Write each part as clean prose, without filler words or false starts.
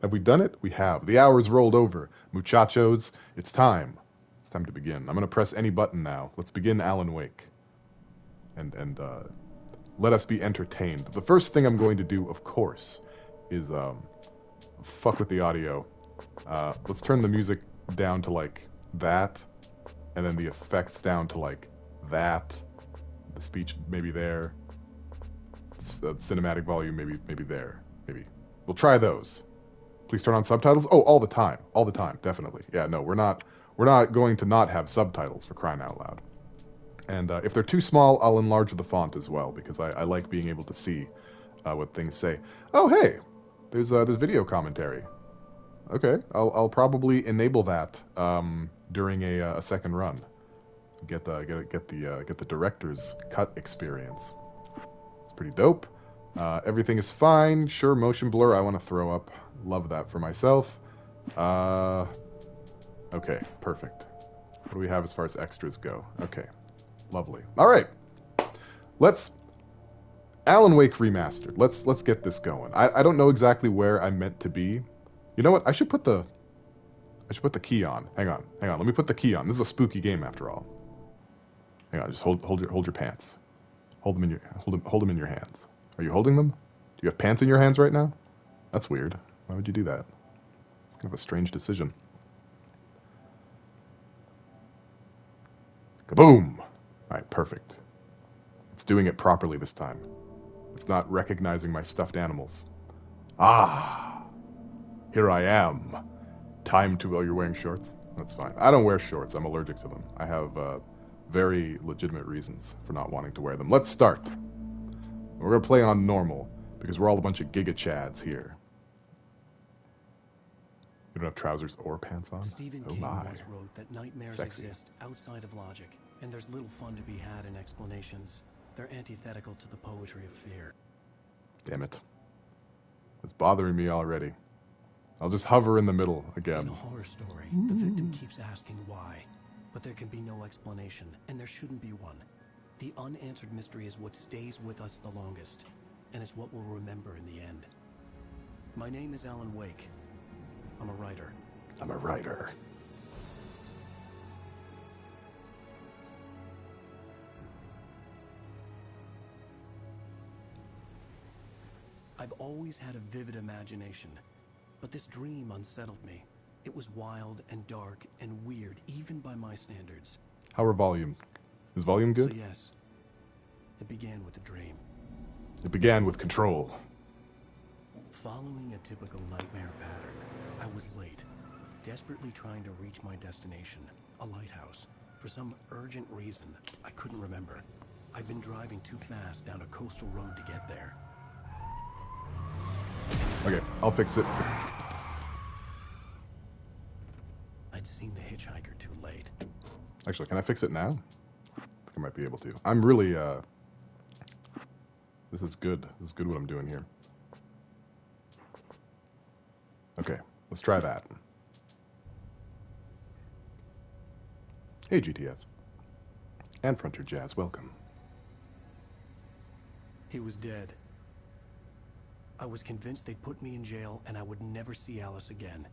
Have we done it? We have. The hour's rolled over. Muchachos, it's time. It's time to begin. I'm going to press any button now. Let's begin Alan Wake. And let us be entertained. The first thing I'm going to do, of course, is fuck with the audio. Let's turn the music down to like that, and then the effects down to like that. The speech maybe there. Cinematic volume maybe there. Maybe we'll try those. Please turn on subtitles. Oh, all the time, definitely. Yeah, no, we're not going to not have subtitles, for crying out loud. And if they're too small, I'll enlarge the font as well, because I like being able to see what things say. Oh, hey, there's video commentary. Okay, I'll probably enable that during a second run. Get the director's cut experience. It's pretty dope. Everything is fine. Sure, motion blur. I want to throw up. Love that for myself. Okay, perfect. What do we have as far as extras go? Okay. Lovely. All right. Let's Alan Wake Remastered. Let's get this going. I don't know exactly where I'm meant to be. You know what? I should put the key on. Hang on. Let me put the key on. This is a spooky game after all. Hang on. Just hold your pants. Hold them in your hands. Are you holding them? Do you have pants in your hands right now? That's weird. Why would you do that? It's kind of a strange decision. Kaboom! Alright, perfect. It's doing it properly this time. It's not recognizing my stuffed animals. Ah! Here I am. Time to... Oh, you're wearing shorts? That's fine. I don't wear shorts. I'm allergic to them. I have very legitimate reasons for not wanting to wear them. Let's start. We're going to play on normal, because we're all a bunch of Giga Chads here. You don't have trousers or pants on? Stephen King once wrote that nightmares exist outside of logic, and there's little fun to be had in explanations. They're antithetical to the poetry of fear. Damn it. It's bothering me already. I'll just hover in the middle again. In a horror story, the victim keeps asking why, but there can be no explanation, and there shouldn't be one. The unanswered mystery is what stays with us the longest, and it's what we'll remember in the end. My name is Alan Wake. I'm a writer. I'm a writer. I've always had a vivid imagination, but this dream unsettled me. It was wild and dark and weird, even by my standards. How are volume? Is volume good? So yes, it began with a dream. It began with control. Following a typical nightmare pattern, I was late, desperately trying to reach my destination, a lighthouse. For some urgent reason, I couldn't remember. I'd been driving too fast down a coastal road to get there. Okay, I'll fix it. I'd seen the hitchhiker too late. Actually, can I fix it now? I think I might be able to. I'm really, this is good. This is good what I'm doing here. Okay, let's try that. Hey, GTF. And Frontier Jazz, welcome. He was dead. I was convinced they'd put me in jail and I would never see Alice again.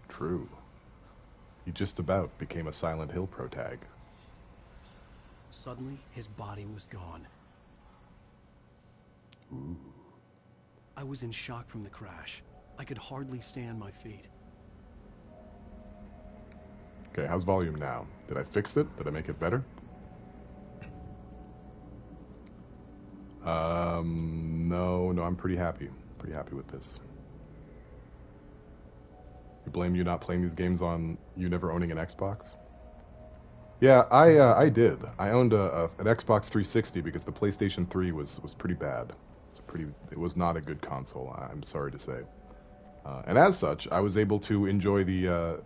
True. He just about became a Silent Hill protag. Suddenly, his body was gone. Ooh. I was in shock from the crash. I could hardly stand my feet. Okay, how's volume now? Did I fix it? Did I make it better? No, I'm pretty happy. Pretty happy with this. You blame you not playing these games on you never owning an Xbox? Yeah, I did. I owned an Xbox 360 because the PlayStation 3 was pretty bad. It was not a good console, I'm sorry to say. And as such, I was able to enjoy the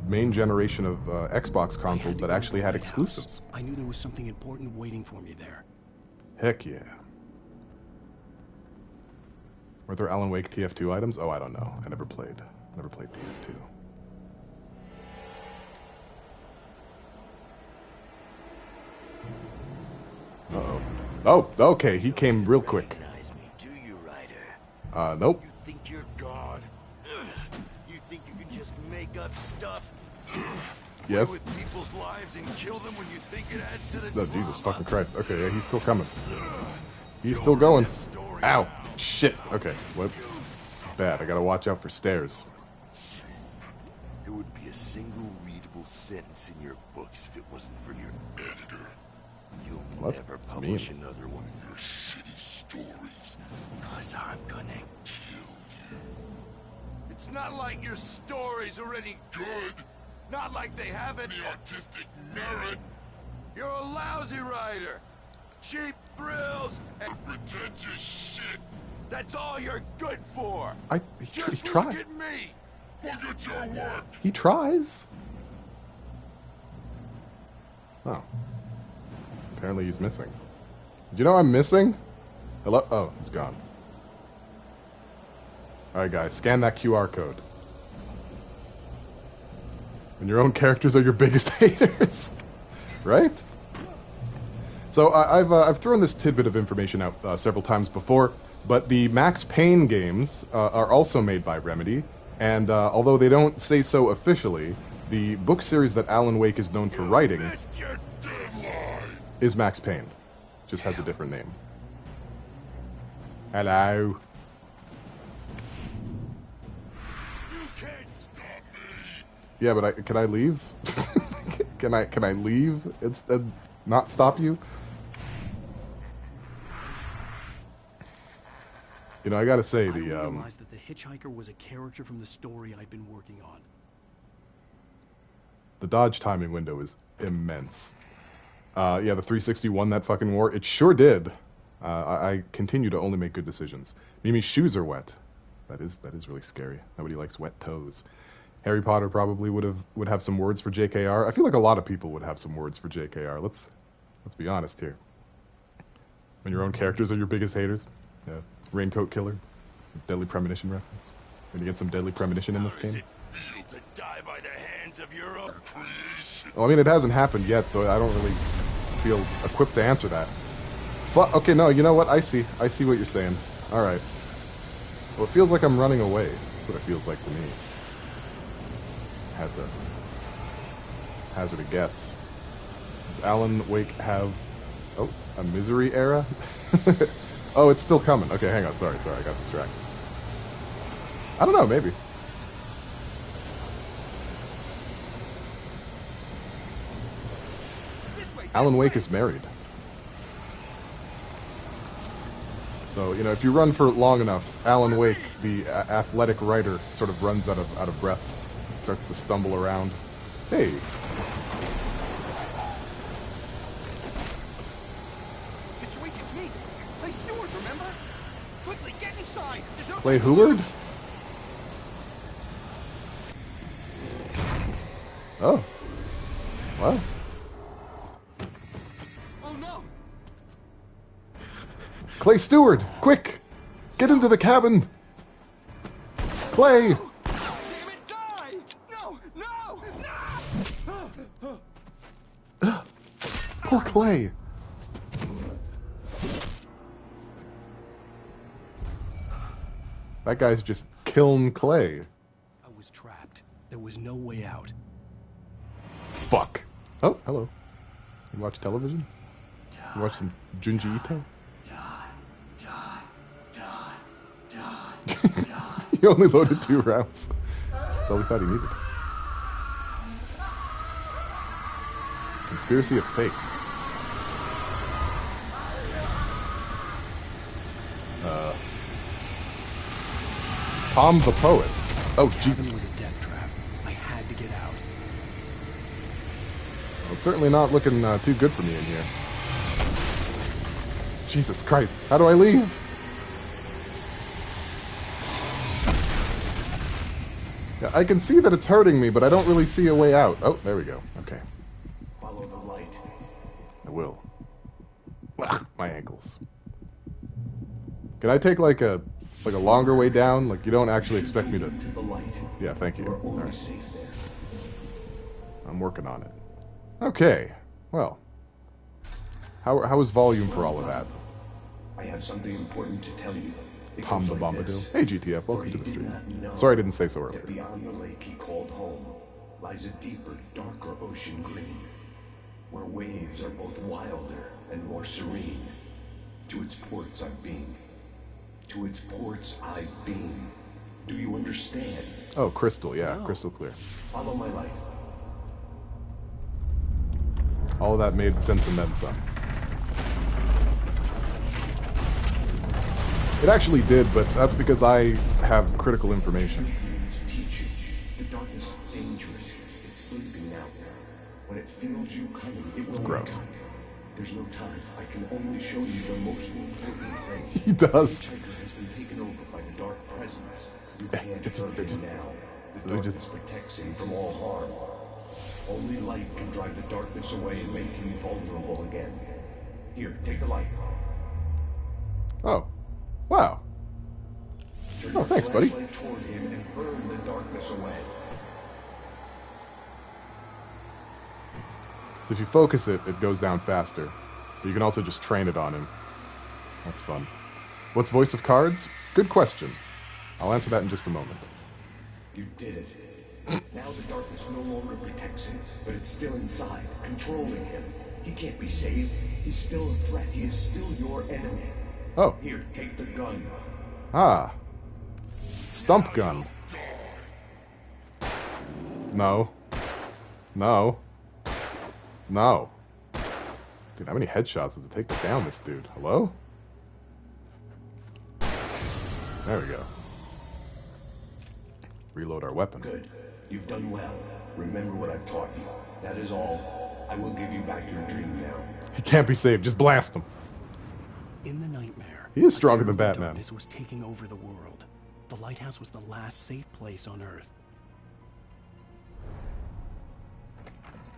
main generation of Xbox consoles that actually had exclusives. I knew there was something important waiting for me there. Heck yeah. Were there Alan Wake TF2 items? Oh, I don't know. I never played TF2. Oh, okay, he came real quick. Recognize me, do you, Ryder? Nope. You think you're God? You think you can just make up stuff? Yes. Play with people's lives and kill them when you think it adds to the No, Jesus drama? fucking Christ. Okay, yeah, he's still coming. He's still going. Ow. Shit. Okay, what? Bad. I gotta watch out for stairs. There would be a single readable sentence in your books if it wasn't for your editor. You'll That's never mean. publish another one of your shitty stories, 'cause I'm gonna kill you. It's not like your stories are any good. Not like they have any artistic merit. You're a lousy writer. Cheap thrills and pretentious shit. That's all you're good for. He Just tried. look at me. Look at your work. He tries. Oh. Apparently he's missing. Did you know I'm missing? Hello? Oh, he's gone. Alright guys, scan that QR code. And your own characters are your biggest haters. Right? So I've thrown this tidbit of information out several times before, but the Max Payne games are also made by Remedy, and although they don't say so officially, the book series that Alan Wake is known for writing is Max Payne. Just has a different name. Hello. You can't stop me. Yeah, but can I leave? Can I leave instead? Not stop you? You know, I gotta say I the realized that the hitchhiker was a character from the story I'd been working on. the dodge timing window is immense. Yeah, the 360 won that fucking war. It sure did. I continue to only make good decisions. Mimi's shoes are wet. That is really scary. Nobody likes wet toes. Harry Potter probably would have some words for JKR. I feel like a lot of people would have some words for JKR. Let's be honest here. When your own characters are your biggest haters. Yeah, Raincoat Killer. Deadly Premonition reference. Gonna get some Deadly Premonition in this How does game. it feel to die by the hands of your own creation? Well, I mean, it hasn't happened yet, so I don't really feel equipped to answer that. Okay, no, you know what? I see what you're saying. All right. Well, it feels like I'm running away. That's what it feels like to me. Had to hazard a guess. Does Alan Wake have a misery era? Oh, it's still coming. Okay, hang on. Sorry, I got distracted. I don't know, maybe. Alan Wake is married. So, you know, if you run for long enough, Alan Wake, the athletic writer, sort of runs out of breath, starts to stumble around. Hey. Mr. Wake, it's me. Clay Stewart, remember? Quickly, get inside. There's no Clay Heward? Oh. Well. Oh no! Clay Stewart, quick! Get into the cabin! Clay! Damn it, die! No! No! Poor Clay. That guy's just killing Clay. I was trapped. There was no way out. Fuck. Oh, hello. You watch television? You watch some Junji Ito? He only loaded 2 rounds. That's all he thought he needed. Conspiracy of fake. Tom the Poet. Oh, Jesus. It was a death trap. I had to get out. Well, it's certainly not looking too good for me in here. Jesus Christ. How do I leave? Yeah, I can see that it's hurting me, but I don't really see a way out. Oh, there we go. Okay. Follow the light. I will. Ugh, my ankles. Can I take like a longer way down? Like you don't actually expect me to. The light. Yeah, thank you. All right. safe there. I'm working on it. Okay. Well. How is volume for all of that? I have something important to tell you. It Tom goes the like Bombadil. this. Hey GTF, For welcome he to the did stream. not know Sorry I didn't say so that earlier. beyond the lake he called home lies a deeper, darker ocean green, where waves are both wilder and more serene. To its ports I've been. To its ports I've been. Do you understand? Oh, crystal, yeah, No. crystal clear. Follow my light. All of that made sense and then some. It actually did, but that's because I have critical information. Dreams teach you. The darkness is dangerous. It's sleeping now. When it feels you coming, it will Gross. wake up. There's no time. I can only show you the most important thing. He does. The Tiger has been taken over by the dark presence. You Yeah, can't it's- hurt it just- him now. The they darkness just- protects him from all harm. Only light can drive the darkness away and make him vulnerable again. Here, take the light. Oh. Wow. Turn Oh, your thanks, buddy. flashlight toward him and burn the darkness away. So if you focus it, it goes down faster. But you can also just train it on him. That's fun. What's voice of cards? Good question. I'll answer that in just a moment. You did it. Now the darkness no longer protects him, but it's still inside, controlling him. He can't be saved. He's still a threat. He is still your enemy. Oh. Here, take the gun. Ah. Stump gun. No. No. No. Dude, how many headshots does it take to down this dude? Hello? There we go. Reload our weapon. Good. You've done well. Remember what I've taught you. That is all. I will give you back your dream now. He can't be saved. Just blast him. In the nightmare, He is a stronger than terrible Batman. darkness was taking over the world. The lighthouse was the last safe place on Earth.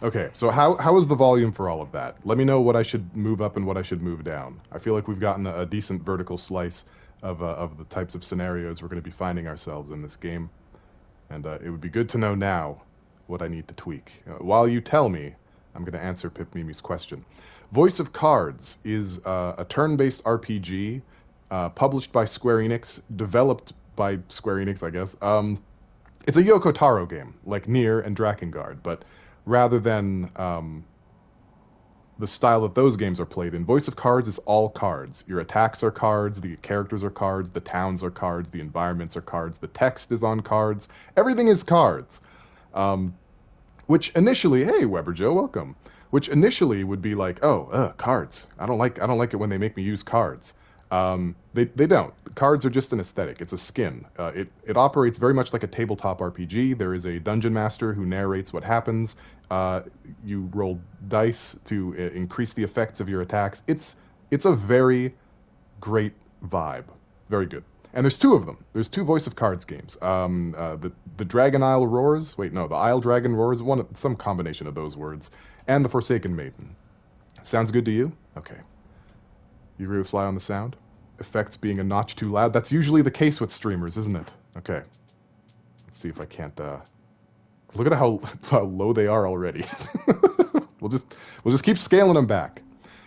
Okay, so how is the volume for all of that? Let me know what I should move up and what I should move down. I feel like we've gotten a decent vertical slice of the types of scenarios we're going to be finding ourselves in this game. And it would be good to know now what I need to tweak. While you tell me, I'm going to answer Pip Mimi's question. Voice of Cards is a turn-based RPG published by Square Enix, developed by Square Enix, I guess. It's a Yoko Taro game, like Nier and Drakengard, but rather than the style that those games are played in, Voice of Cards is all cards. Your attacks are cards, the characters are cards, the towns are cards, the environments are cards, the text is on cards. Everything is cards. Which initially, hey Weber Joe, welcome. Which initially would be like, oh, cards. I don't like it when they make me use cards. They don't. Cards are just an aesthetic. It's a skin. It operates very much like a tabletop RPG. There is a dungeon master who narrates what happens. You roll dice to increase the effects of your attacks. It's a very great vibe. Very good. And there's two of them. There's two Voice of Cards games. The Dragon Isle Roars. Wait, no, the Isle Dragon Roars. Some combination of those words. And the Forsaken Maiden. Sounds good to you? Okay. You agree with Sly on the sound? Effects being a notch too loud? That's usually the case with streamers, isn't it? Okay. Let's see if I can't, Look at how low they are already. We'll just keep scaling them back.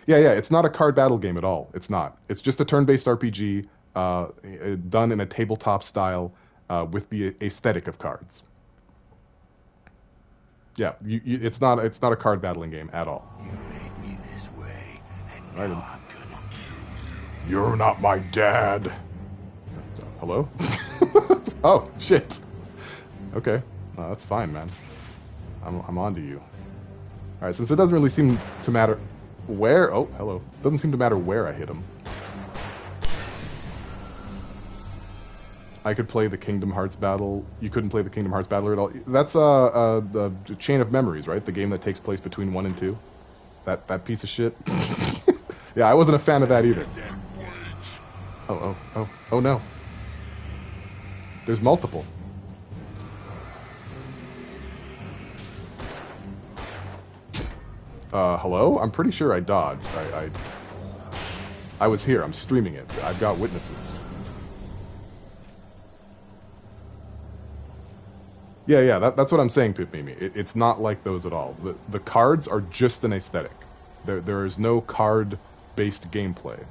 Yeah, it's not a card battle game at all. It's not. It's just a turn-based RPG done in a tabletop style with the aesthetic of cards. Yeah, it's not a card battling game at all. You made me this way, and I now didn't. I'm gonna kill you. You're not my dad. Hello? Oh, shit. Okay. No, that's fine, man. I'm on to you. Alright, since it doesn't really seem to matter where... Oh, hello. Doesn't seem to matter where I hit him. I could play the Kingdom Hearts battle. You couldn't play the Kingdom Hearts battle at all. That's the Chain of Memories, right? The game that takes place between 1 and 2. That piece of shit. Yeah, I wasn't a fan of that either. Oh no. There's multiple. Hello? I'm pretty sure I dodged. I was here. I'm streaming it. I've got witnesses. Yeah, that's what I'm saying, Pip Mimi. It's not like those at all. The cards are just an aesthetic. There is no card-based gameplay.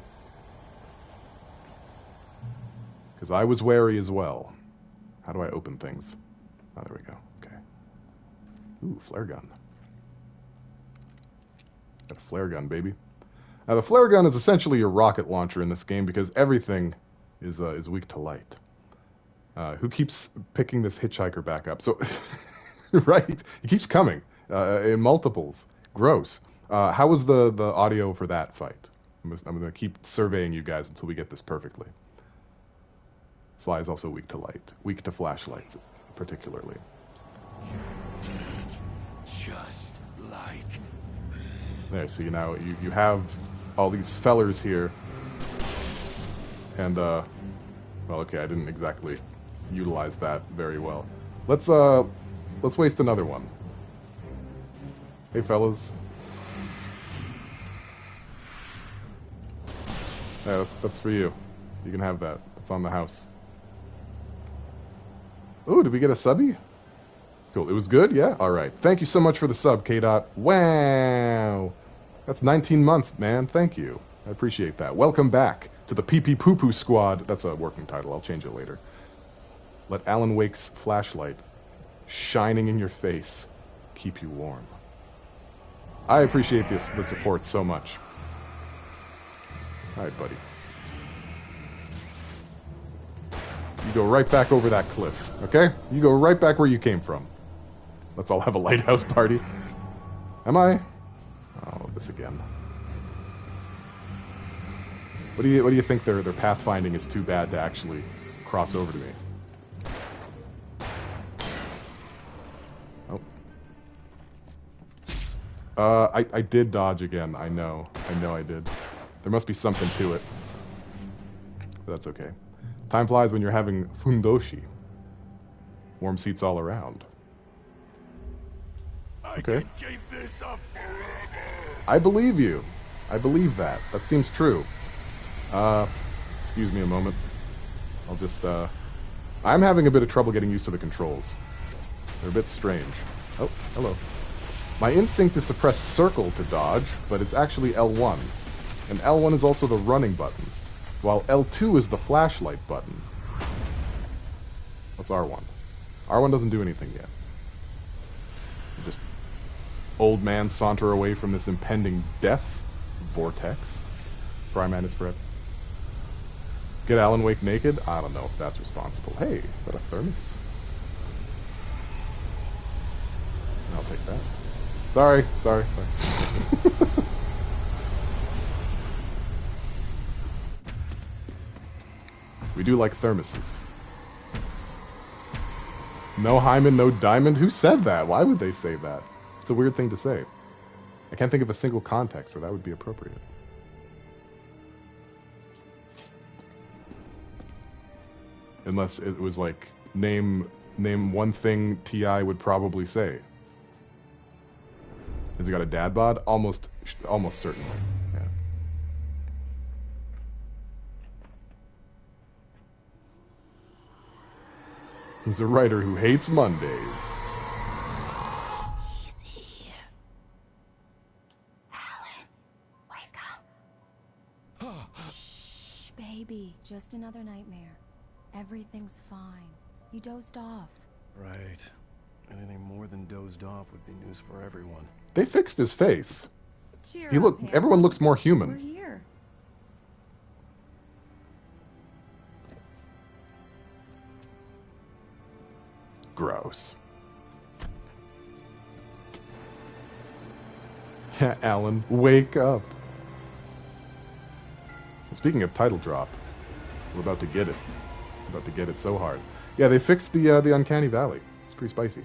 Because I was wary as well. How do I open things? Oh, there we go. Okay. Ooh, flare gun. Got a flare gun, baby. Now, the flare gun is essentially your rocket launcher in this game because everything is weak to light. Who keeps picking this hitchhiker back up? So, right, he keeps coming in multiples. Gross. How was the audio for that fight? I'm going to keep surveying you guys until we get this perfectly. Sly is also weak to light, weak to flashlights, particularly. You're dead, just like me. There, so now you have all these fellers here, and well, okay, I didn't exactly utilize that very well. Let's waste another one. Hey, fellas. Yeah, that's for you. You can have that. It's on the house. Ooh, did we get a subby? Cool. It was good? Yeah? All right. Thank you so much for the sub, K-Dot. Wow. That's 19 months, man. Thank you. I appreciate that. Welcome back to the Pee Pee Poo Poo Squad. That's a working title. I'll change it later. Let Alan Wake's flashlight shining in your face keep you warm. I appreciate the support so much. All right, buddy. You go right back over that cliff, okay? You go right back where you came from. Let's all have a lighthouse party. Am I? Oh, this again. What do you think their pathfinding is too bad to actually cross over to me? Oh. I did dodge again. I know I did. There must be something to it. But that's okay. Time flies when you're having fundoshi. Warm seats all around. Okay. I can keep this up forever. I believe you. I believe that. That seems true. Excuse me a moment. I'll just, I'm having a bit of trouble getting used to the controls. They're a bit strange. Oh, hello. My instinct is to press circle to dodge, but it's actually L1. And L1 is also the running button, while L2 is the flashlight button. What's R1? R1 doesn't do anything yet. Just old man saunter away from this impending death vortex. Fryman is Fred. Get Alan Wake naked? I don't know if that's responsible. Hey, is that a thermos? I'll take that. Sorry. We do like thermoses. No hymen, no diamond? Who said that? Why would they say that? It's a weird thing to say. I can't think of a single context where that would be appropriate. Unless it was like, name one thing T.I. would probably say. Has he got a dad bod? Almost certainly. Yeah. He's a writer who hates Mondays. He's here. Alan, wake up. Shh, baby. Just another nightmare. Everything's fine. You dozed off. Right. Anything more than dozed off would be news for everyone. They fixed his face. Cheer He up, look. handsome. Everyone looks more We're human. here. Gross. Alan, wake up. Speaking of title drop, we're about to get it. We're about to get it so hard. Yeah, they fixed the Uncanny Valley. It's pretty spicy.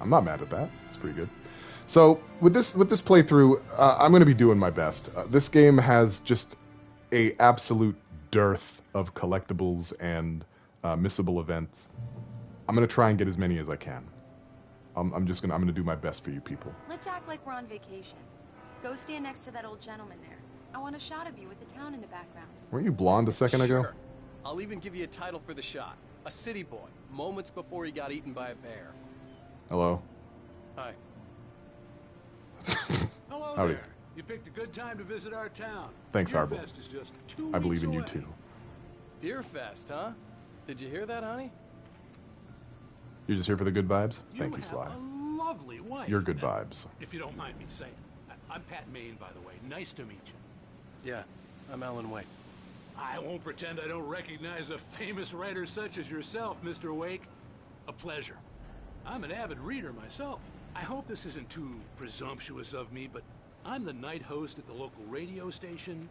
I'm not mad at that. It's pretty good. So with this playthrough, I'm going to be doing my best. This game has just a absolute dearth of collectibles and missable events. I'm going to try and get as many as I can. I'm going to do my best for you people. Let's act like we're on vacation. Go stand next to that old gentleman there. I want a shot of you with the town in the background. Weren't you blonde a second ago? Sure. I'll even give you a title for the shot. A city boy, moments before he got eaten by a bear. Hello. Hi. Hello Howdy. there. You picked a good time to visit our town. Thanks, Deer Arbel. Fest is just 2 I believe weeks in you away. too. Deer Fest, huh? Did you hear that, honey? You're just here for the good vibes? Thank you, have Sly. a lovely wife. You're good now, vibes. If you don't mind me saying. I'm Pat Maine, by the way. Nice to meet you. Yeah, I'm Alan Wake. I won't pretend I don't recognize a famous writer such as yourself, Mr. Wake. A pleasure. I'm an avid reader myself. I hope this isn't too presumptuous of me, but I'm the night host at the local radio station.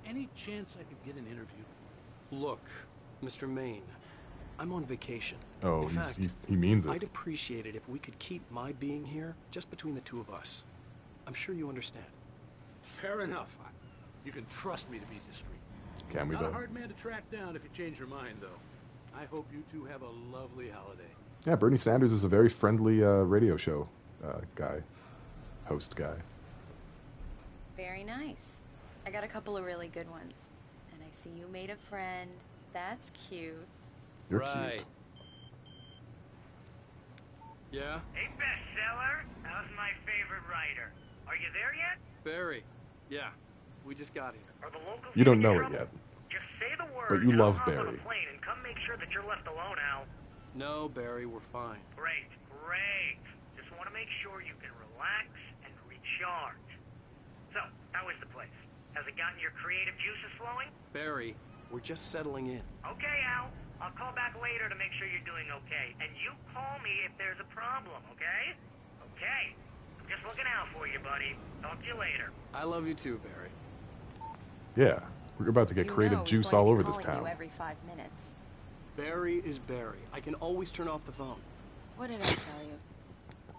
Any chance I could get an interview? Look, Mr. Maine, I'm on vacation. Oh, In fact, he means it. I'd appreciate it if we could keep my being here just between the two of us. I'm sure you understand. Fair enough. You can trust me to be discreet. Can we, Not a though? hard man to track down if you change your mind, though. I hope you two have a lovely holiday. Yeah, Bernie Sanders is a very friendly radio show guy, host guy. Very nice. I got a couple of really good ones. And I see you made a friend. That's cute. You're right. cute. Yeah? Hey, bestseller. How's my favorite writer? Are you there yet? Barry. Yeah. We just got here. Are the locals You don't having know it trouble? yet. Just say the word. But you and love I'll hop on Barry. a plane and come make sure that you're left alone, Al. No, Barry, we're fine. Great, great. Just want to make sure you can relax and recharge. So, how is the place? Has it gotten your creative juices flowing? Barry, we're just settling in. Okay, Al. I'll call back later to make sure you're doing okay. And you call me if there's a problem, okay? Okay. I'm just looking out for you, buddy. Talk to you later. I love you too, Barry. Yeah, we're about to get You creative know he's juice going all to be over this calling town. You every 5 minutes. Barry is Barry. I can always turn off the phone. What did I tell you?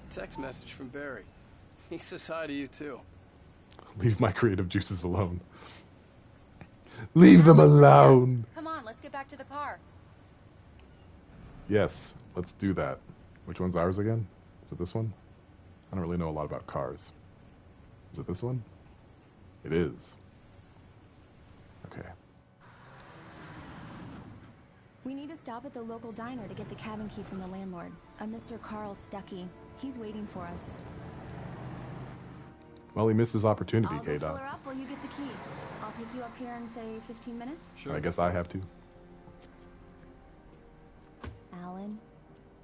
Text message from Barry. He says hi to you too. Leave my creative juices alone. Leave them alone. Come on, let's get back to the car. Yes, let's do that. Which one's ours again? Is it this one? I don't really know a lot about cars. Is it this one? It is. Okay. We need to stop at the local diner to get the cabin key from the landlord. A Mr. Carl Stuckey. He's waiting for us. Well, he missed his opportunity, I'll go fill K-Dot. her up while you get the key. I'll pick you up here in, say, 15 minutes. Sure. I guess I have to. Alan,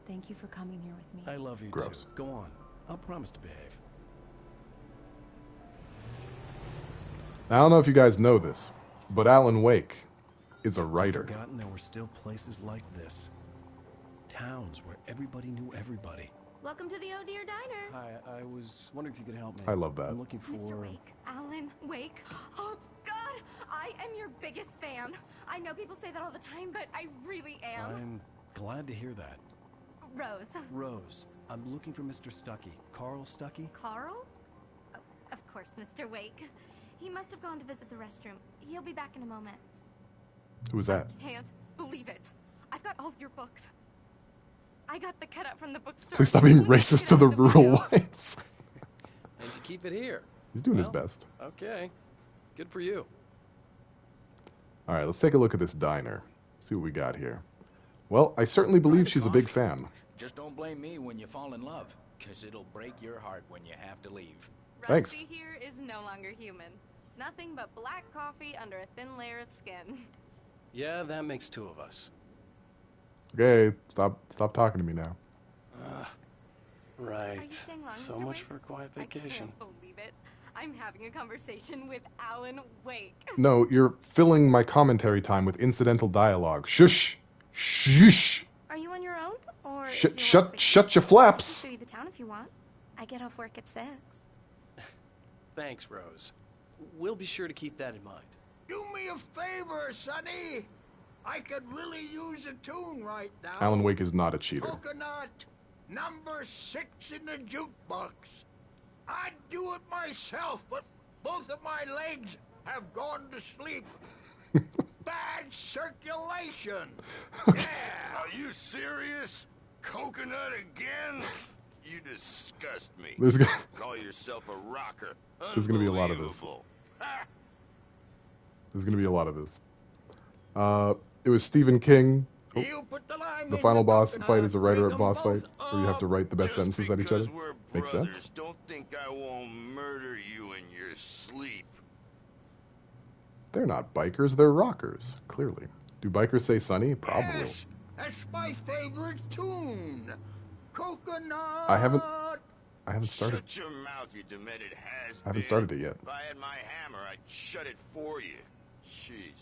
thank you for coming here with me. I love you Gross. too. Go on. I'll promise to behave. Now, I don't know if you guys know this, but Alan Wake is a I'd writer. forgotten there were still places like this. Towns where everybody knew everybody. Welcome to the Oh Dear Diner. Hi, I was wondering if you could help me. I love that. I'm looking for... Mr. Wake, Alan Wake. Oh, God, I am your biggest fan. I know people say that all the time, but I really am. I'm glad to hear that. Rose. Rose, I'm looking for Mr. Stuckey. Carl Stuckey? Carl? Oh, of course, Mr. Wake. He must have gone to visit the restroom. He'll be back in a moment. Who was that? Can't believe it. I've got all of your books. I got the cutout from the bookstore. Please stop being Only racist get to out the of rural window. whites. And you keep it here. He's doing his Well, best. Okay. Good for you. All right, let's take a look at this diner. See what we got here. Well, I certainly believe she's a big fan. Just don't blame me when you fall in love, because it'll break your heart when you have to leave. Thanks. Rusty here is no longer human. Nothing but black coffee under a thin layer of skin. Yeah, that makes two of us. Okay, stop talking to me now. Are you Right. staying long, So Mr. much Wake? for a quiet I vacation. can't believe it. I'm having a conversation with Alan Wake. No, you're filling my commentary time with incidental dialogue. Shush! Shush! Are you on your own? Or is Shut, your shut, work shut your I can flaps! show you the town if you want. I get off work at 6. Thanks, Rose. We'll be sure to keep that in mind. Do me a favor, Sonny. I could really use a tune right now. Alan Wake is not a cheater. Coconut, number 6 in the jukebox. I'd do it myself, but both of my legs have gone to sleep. Bad circulation. Yeah. Are you serious? Coconut again? You disgust me. There's go- Call yourself a rocker. There's gonna be a lot of this. Unbelievable. Ha! There's gonna be a lot of this. It was Stephen King. Oh, You put the lime the in final boss coconut, fight is a writer bring at boss 'em fight, both where you have to write the best Just sentences at each other. because we're Makes brothers, sense. don't think I won't murder you in your sleep? They're not bikers, they're rockers, clearly. Do bikers say Sunny? Probably. Yes, that's my favorite tune. Coconut. I haven't started. Shut your mouth, you demented has-been. I haven't started it yet. If I had my hammer, I'd shut it for you. Jeez.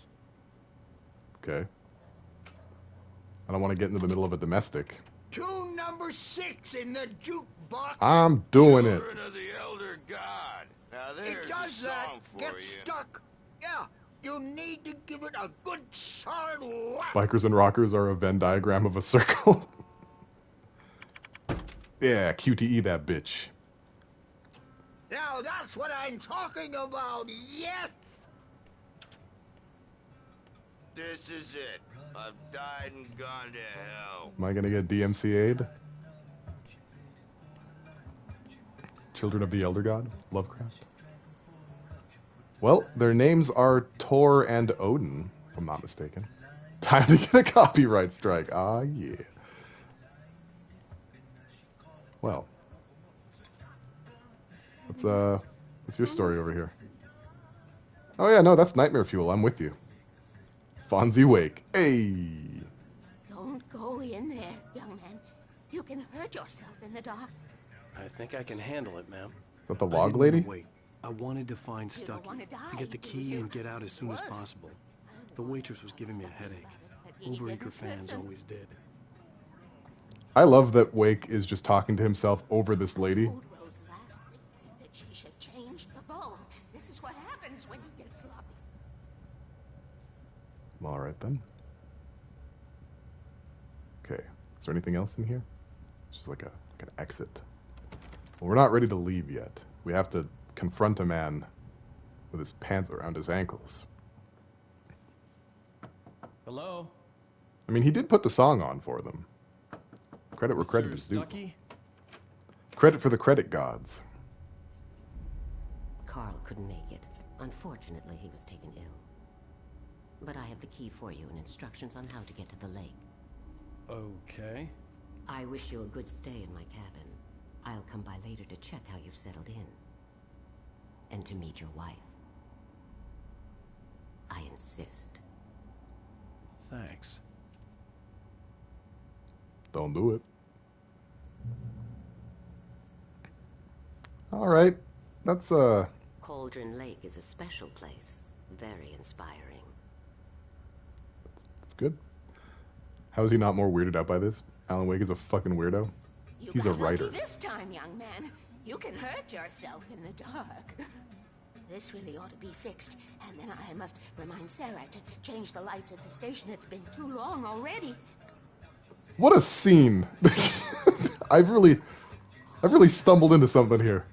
Okay. I don't want to get into the middle of a domestic. Tune number 6 in the jukebox. I'm doing it. Children of the Elder God. Now there's It does a that. song for Get you. stuck. Yeah, you need to give it a good solid whack. Bikers and rockers are a Venn diagram of a circle. Yeah, QTE that bitch. Now that's what I'm talking about. Yes. This is it. I've died and gone to hell. Am I gonna get DMCA'd? Children of the Elder God? Lovecraft? Well, their names are Tor and Odin, if I'm not mistaken. Time to get a copyright strike. Ah, yeah. Well. What's your story over here? Oh yeah, no, that's Nightmare Fuel. I'm with you. Fonzie Wake. Hey! Don't go in there, young man. You can hurt yourself in the dark. I think I can handle it, ma'am. Is that the I log didn't lady? Wait. I wanted to find Stucky to get the key and get out as soon as possible. The waitress was giving me a headache. Overacre fans always did. I love that Wake is just talking to himself over this lady. Told Rose last week that she should change the bone. This is what happens when you get sloppy. Alright then. Okay. Is there anything else in here? It's just like an exit. Well, we're not ready to leave yet. We have to confront a man with his pants around his ankles. Hello? I mean, he did put the song on for them. Credit where credit is due. Stucky? Credit for the credit gods. Carl couldn't make it. Unfortunately, he was taken ill. But I have the key for you and instructions on how to get to the lake. Okay. I wish you a good stay in my cabin. I'll come by later to check how you've settled in. And to meet your wife. I insist. Thanks. Don't do it. Alright. That's, Cauldron Lake is a special place. Very inspiring. That's good. How is he not more weirded out by this? Alan Wake is a fucking weirdo. He's a writer. Lucky this time, young man. You can hurt yourself in the dark. This really ought to be fixed, and then I must remind Sarah to change the lights at the station. It's been too long already. What a scene! I've really stumbled into something here.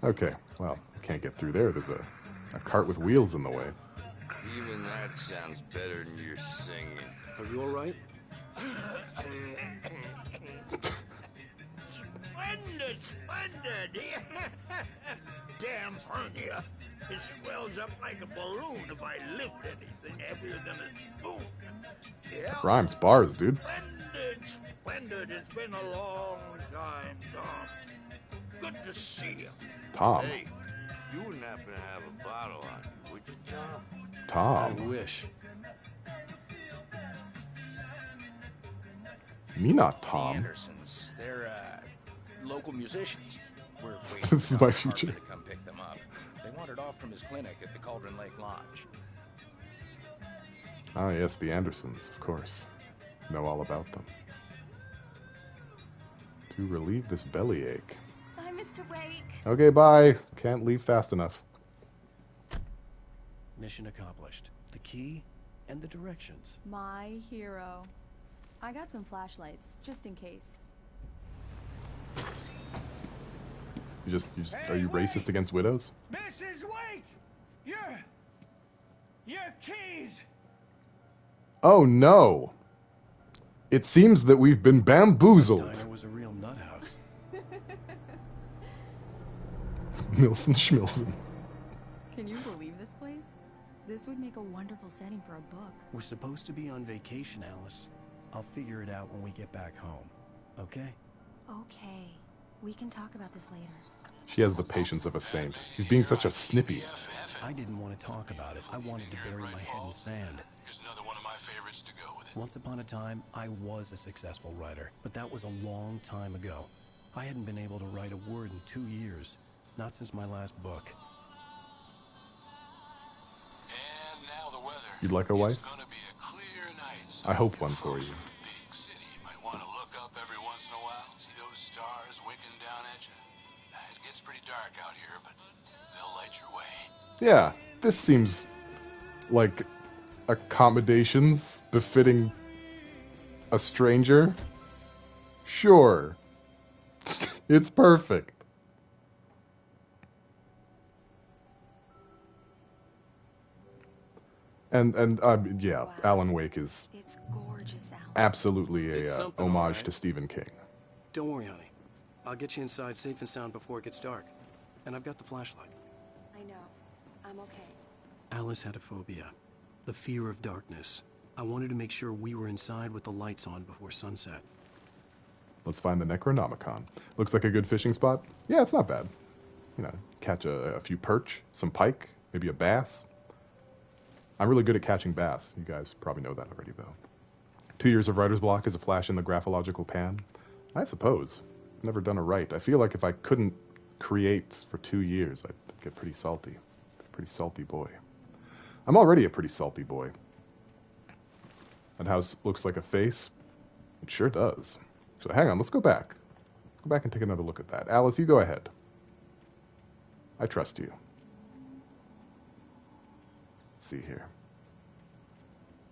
Okay, well, I can't get through there. There's a cart with wheels in the way. Even that sounds better than your singing. Are you alright? Splendid, splendid. Damn hernia. It swells up like a balloon if I lift anything heavier than a spoon. Yeah. Rhymes, bars, dude. Splendid, splendid. It's been a long time, Tom. Good to see you. Tom. Hey, you wouldn't happen to have a bottle on you, would you, Tom? Tom. I wish. Me not The Tom. Andersons, they're local musicians. We're waiting This is for my Harper future. to come pick them up. They wandered off from his clinic at the Cauldron Lake Lodge. Ah, yes, the Andersons, of course. Know all about them. To relieve this bellyache. Bye, Mr. Wake. Okay, bye. Can't leave fast enough. Mission accomplished. The key and the directions. My hero. I got some flashlights, just in case. You just are you racist against widows? Mrs. Wake! Your keys! Oh no! It seems that we've been bamboozled. Diner was a real nut house. Milson Schmilson. Can you believe this place? This would make a wonderful setting for a book. We're supposed to be on vacation, Alice. I'll figure it out when we get back home. Okay? Okay. We can talk about this later. She has the patience of a saint. He's being such a snippy. I didn't want to talk about it. I wanted to bury my head in sand. Here's another one of my favorites to go with it. Once upon a time, I was a successful writer, but that was a long time ago. I hadn't been able to write a word in 2 years, not since my last book. And now the weather. You'd like a wife? It's gonna be a clear night. I hope one for you. Big city. You might want to look up every once in a while. See those stars winking down at you. It gets pretty dark out here, but they'll light your way. Yeah, this seems like accommodations befitting a stranger. Sure. It's perfect. And yeah, wow. Alan Wake is it's gorgeous, Alan. Absolutely a homage right. to Stephen King. Don't worry, honey. I'll get you inside safe and sound before it gets dark. And I've got the flashlight. I know. I'm okay. Alice had a phobia. The fear of darkness. I wanted to make sure we were inside with the lights on before sunset. Let's find the Necronomicon. Looks like a good fishing spot. Yeah, it's not bad. You know, catch a few perch, some pike, maybe a bass. I'm really good at catching bass. You guys probably know that already, though. 2 years of writer's block is a flash in the graphological pan. I suppose. Never done a write. I feel like if I couldn't create for 2 years, I'd get pretty salty. Pretty salty boy. I'm already a pretty salty boy. That house looks like a face. It sure does. So hang on, let's go back. Let's go back and take another look at that. Alice, you go ahead. I trust you. Let's see here.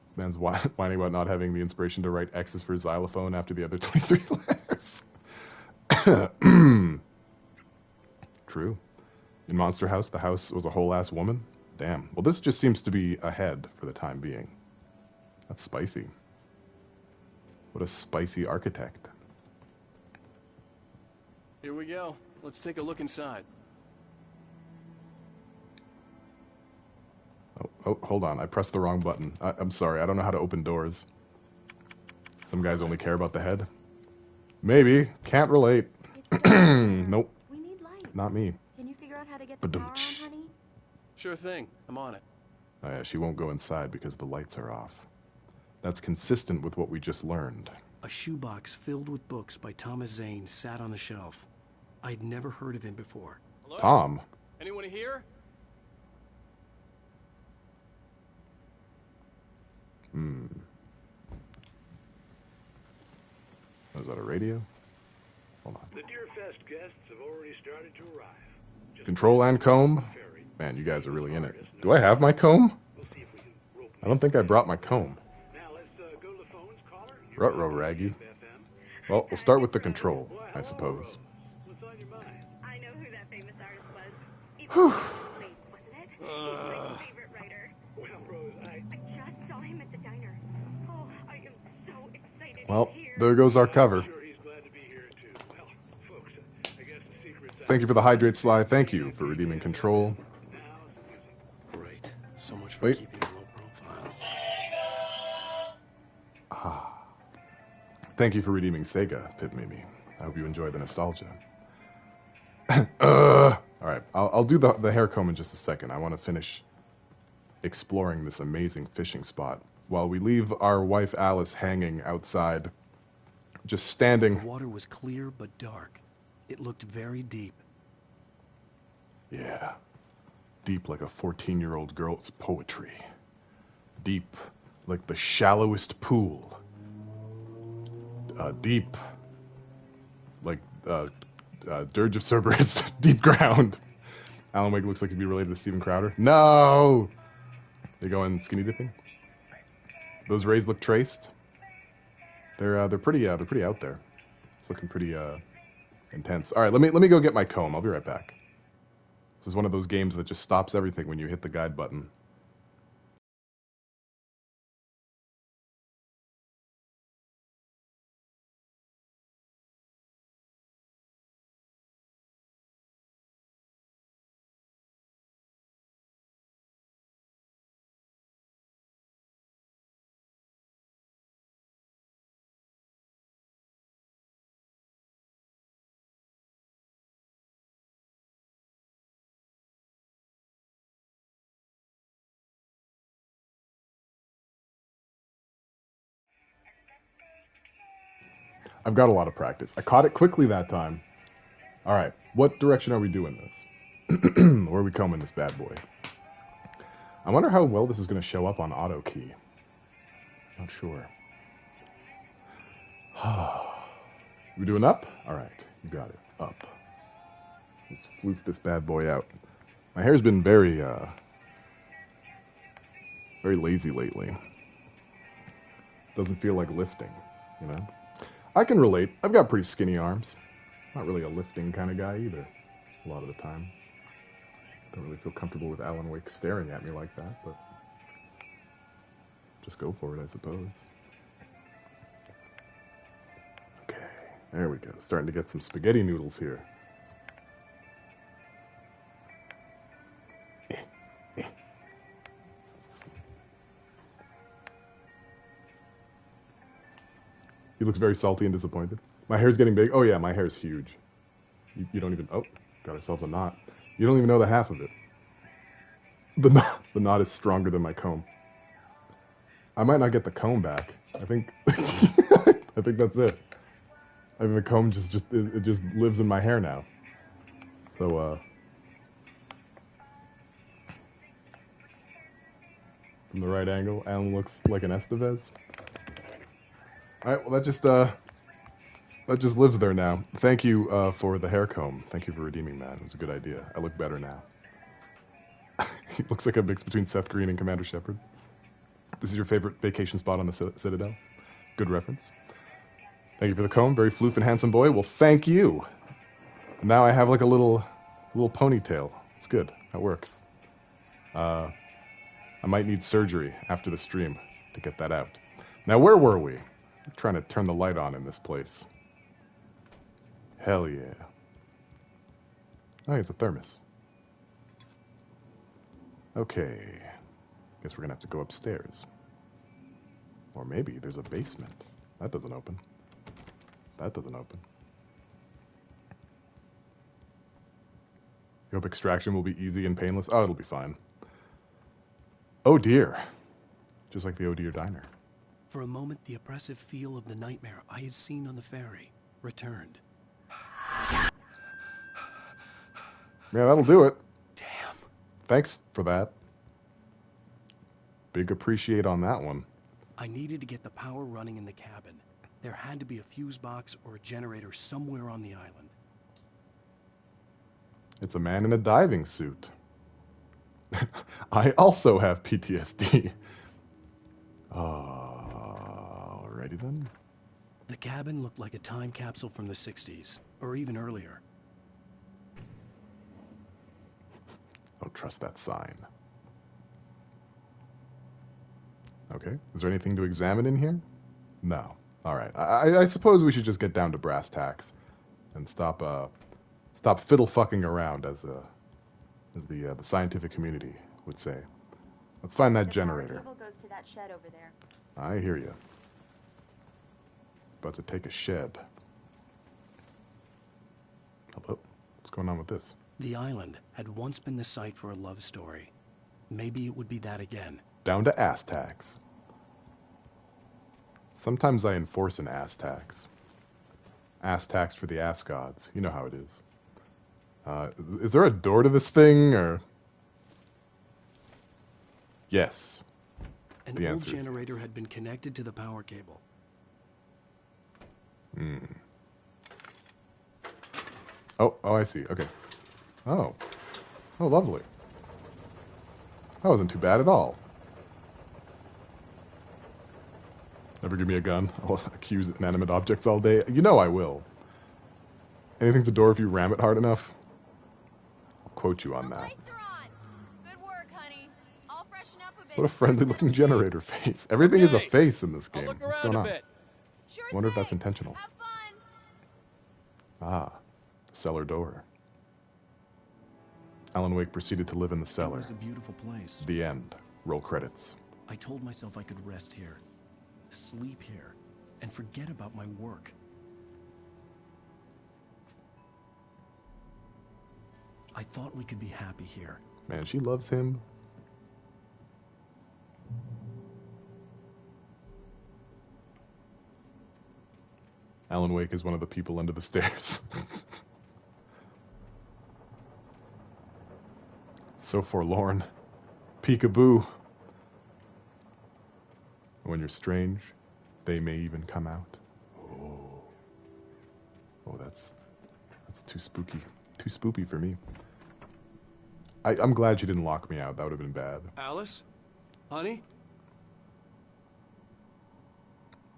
This man's whining about not having the inspiration to write X's for xylophone after the other 23 letters. True. In Monster House, the house was a whole-ass woman. Damn. Well, this just seems to be ahead for the time being. That's spicy. What a spicy architect. Here we go. Let's take a look inside. Oh, hold on. I pressed the wrong button. I'm sorry. I don't know how to open doors. Some guys only care about the head. Maybe. Can't relate. Nope. We need lights. Not me. Can you figure out how to get the power on, honey? Sure thing. I'm on it. Oh, yeah, she won't go inside because the lights are off. That's consistent with what we just learned. A shoebox filled with books by Thomas Zane sat on the shelf. I'd never heard of him before. Hello? Tom? Anyone here? Was that a radio? Hold on. The Deerfest guests have already started to arrive. Control and comb? Man, you guys are really in it. Do I have my comb? I don't think I brought my comb. Ruh-roh, Raggy. Well, we'll start with the control, I suppose. I know who that famous artist was. It Whew. was wasn't it? He's my favorite writer. Well, Rose, I just saw him at the diner. Oh, I am so excited. Well, there goes our cover. Thank you for the hydrate, Sly. Thank you for redeeming control. Great. So much for keeping a low profile. Thank you for redeeming Sega, Pip Mimi. I hope you enjoy the nostalgia. All right, I'll do the hair comb in just a second. I want to finish exploring this amazing fishing spot while we leave our wife Alice hanging outside, just standing. The water was clear but dark. It looked very deep. Yeah, deep like a 14-year-old girl's poetry. Deep like the shallowest pool. Deep like Dirge of Cerberus. Deep ground. Alan Wake looks like he'd be related to Steven Crowder. No! They going skinny dipping? Those rays look traced. They're pretty out there. It's looking pretty intense. All right, let me go get my comb. I'll be right back. This is one of those games that just stops everything when you hit the guide button. I've got a lot of practice. I caught it quickly that time. All right, what direction are we doing this? Where are we combing this bad boy? I wonder how well this is going to show up on auto key. Not sure. We doing up? All right, you got it. Up. Let's floof this bad boy out. My hair's been very lazy lately. Doesn't feel like lifting, you know? I can relate. I've got pretty skinny arms. Not really a lifting kind of guy either, a lot of the time. Don't really feel comfortable with Alan Wake staring at me like that, but just go for it, I suppose. Okay, there we go. Starting to get some spaghetti noodles here. He looks very salty and disappointed. My hair's getting big. Oh yeah, my hair's huge. You don't even... Oh, got ourselves a knot. You don't even know the half of it. The knot is stronger than my comb. I might not get the comb back. I think... I think that's it. I think the comb just lives in my hair now. So, from the right angle, Alan looks like an Estevez. Alright, well that just lives there now. Thank you for the hair comb. Thank you for redeeming that. It was a good idea. I look better now. He looks like a mix between Seth Green and Commander Shepard. This is your favorite vacation spot on the Citadel? Good reference. Thank you for the comb. Very floof and handsome boy. Well, thank you. Now I have like a little ponytail. It's good. That works. I might need surgery after the stream to get that out. Now, where were we? I'm trying to turn the light on in this place. Hell yeah. Oh, it's a thermos. Okay. Guess we're gonna have to go upstairs. Or maybe there's a basement. That doesn't open. That doesn't open. You hope extraction will be easy and painless? Oh, it'll be fine. Oh dear. Just like the Oh Dear Diner. For a moment, the oppressive feel of the nightmare I had seen on the ferry returned. Yeah, that'll do it. Damn. Thanks for that. Big appreciate on that one. I needed to get the power running in the cabin. There had to be a fuse box or a generator somewhere on the island. It's a man in a diving suit. I also have PTSD. Alrighty then. The cabin looked like a time capsule from the 60s, or even earlier. Don't trust that sign. Okay, is there anything to examine in here? No. Alright, I suppose we should just get down to brass tacks and stop fiddle fucking around, as the scientific community would say. Let's find that generator. The power cable goes to that shed over there. I hear you. About to take a shed. Hello? What's going on with this? The island had once been the site for a love story. Maybe it would be that again. Down to ass tax. Sometimes I enforce an ass tax. Ass tax for the ass gods. You know how it is. Is there a door to this thing, or...? Yes. An old generator had been connected to the power cable. Oh, I see. Okay. Oh, lovely. That wasn't too bad at all. Never give me a gun. I'll accuse inanimate objects all day. You know I will. Anything's a door if you ram it hard enough. I'll quote you on that. Good work, honey. I'll freshen up a bit. What a friendly-looking generator face. Everything is a face in this game. What's going on? Sure I wonder if that's intentional. Have fun. Ah, cellar door. Alan Wake proceeded to live in the cellar. It was a beautiful place. The end. Roll credits. I told myself I could rest here, sleep here, and forget about my work. I thought we could be happy here. Man, she loves him. Alan Wake is one of the people under the stairs. So forlorn. Peekaboo. When you're strange, they may even come out. Oh. Oh, that's too spooky. Too spoopy for me. I'm glad you didn't lock me out. That would have been bad. Alice? Honey?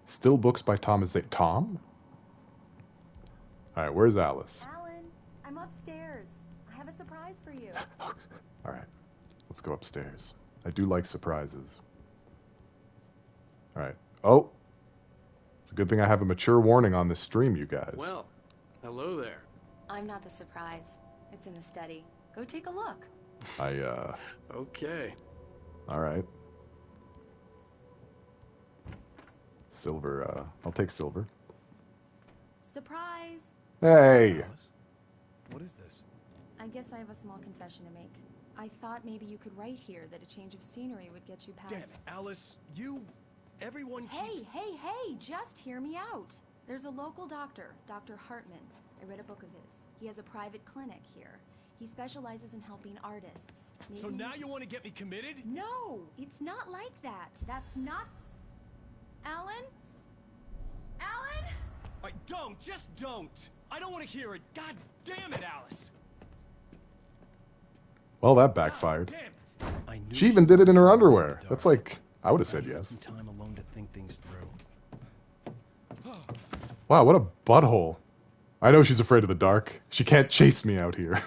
Still books by Thomas A. Tom? Alright, where's Alice? Alan, I'm upstairs. I have a surprise for you. Alright, let's go upstairs. I do like surprises. Alright. Oh! It's a good thing I have a mature warning on this stream, you guys. Well, hello there. I'm not the surprise. It's in the study. Go take a look. Okay. Alright. Silver, I'll take silver. Surprise! Hey! What is this? I guess I have a small confession to make. I thought maybe you could write here that a change of scenery would get you past... Damn, Alice, everyone keeps... Hey, just hear me out. There's a local doctor, Dr. Hartman. I read a book of his. He has a private clinic here. He specializes in helping artists. Maybe... So now you want to get me committed? No, it's not like that. That's not... Alan? Alan? Just don't! I don't want to hear it. God damn it, Alice! Well, that backfired. I knew She even did it in her underwear. That's like, I would have said yes. some time alone to think things through. Wow, what a butthole. I know she's afraid of the dark. She can't chase me out here.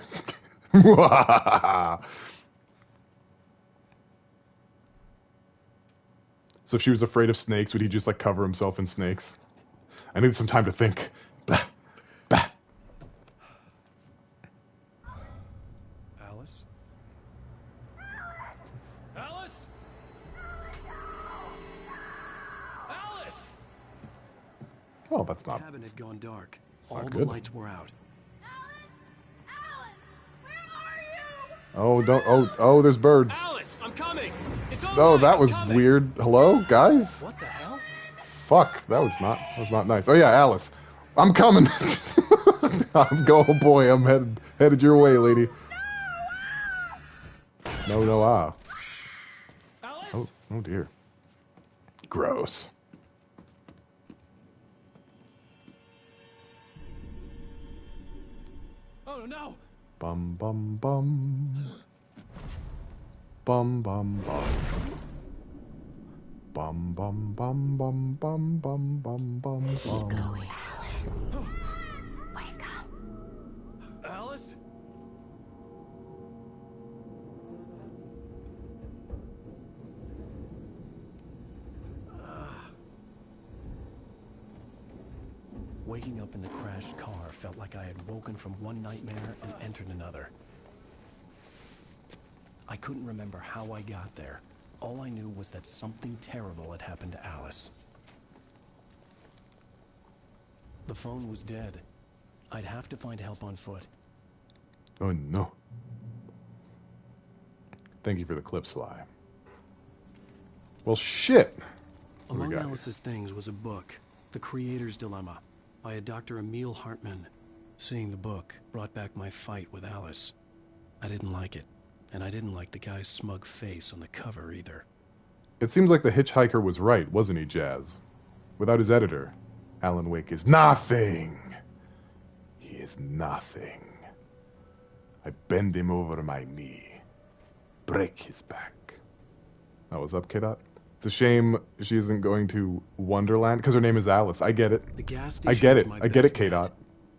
So if she was afraid of snakes, would he just like cover himself in snakes? I need some time to think. Bah. Bah. Alice? Alice? Alice! Oh, that's not... The cabin had gone dark. not All good. the lights were out. Oh, don't... Oh, there's birds. Alice, I'm coming! It's all Oh, right, that I'm was coming. weird. Hello, guys? What the hell? Fuck, that was not nice. Oh yeah, Alice. I'm coming. Oh boy, I'm headed your way, lady. No, Alice? Oh dear. Gross. Oh no! Bum bum bum. Bum bum bum. Bum bum bum bum bum bum bum bum bum. Wake up. Alice? Waking up in the crashed car felt like I had woken from one nightmare and entered another. I couldn't remember how I got there. All I knew was that something terrible had happened to Alice. The phone was dead. I'd have to find help on foot. Oh no. Thank you for the clip, Sly. Well, shit. What do we Among got here? Alice's things was a book, The Creator's Dilemma, by a Dr. Emil Hartman. Seeing the book brought back my fight with Alice. I didn't like it, and I didn't like the guy's smug face on the cover either. It seems like the hitchhiker was right, wasn't he, Jazz? Without his editor, Alan Wake is nothing. He is nothing. I bend him over my knee. Break his back. Oh, what's up, K-Dot? It's a shame she isn't going to Wonderland, because her name is Alice. I get it. The gas I station get was it. my I get it, best bet. K-Dot.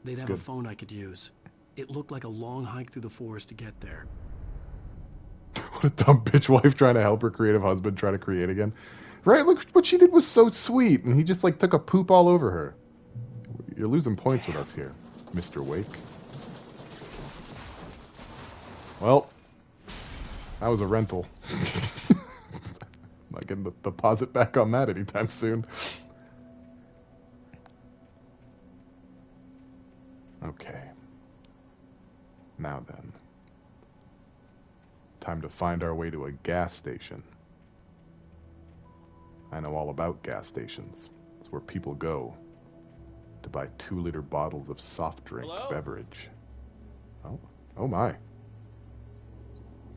They'd It's have good. a phone I could use. It looked like a long hike through the forest to get there. What a dumb bitch wife trying to help her creative husband try to create again. Right? Look, what she did was so sweet, and he just, like, took a poop all over her. You're losing points with us here, Mr. Wake. Well, that was a rental. Not getting the deposit back on that anytime soon. Okay. Now then. Time to find our way to a gas station. I know all about gas stations. It's where people go to buy 2-liter bottles of soft drink Hello? beverage. Oh, oh my.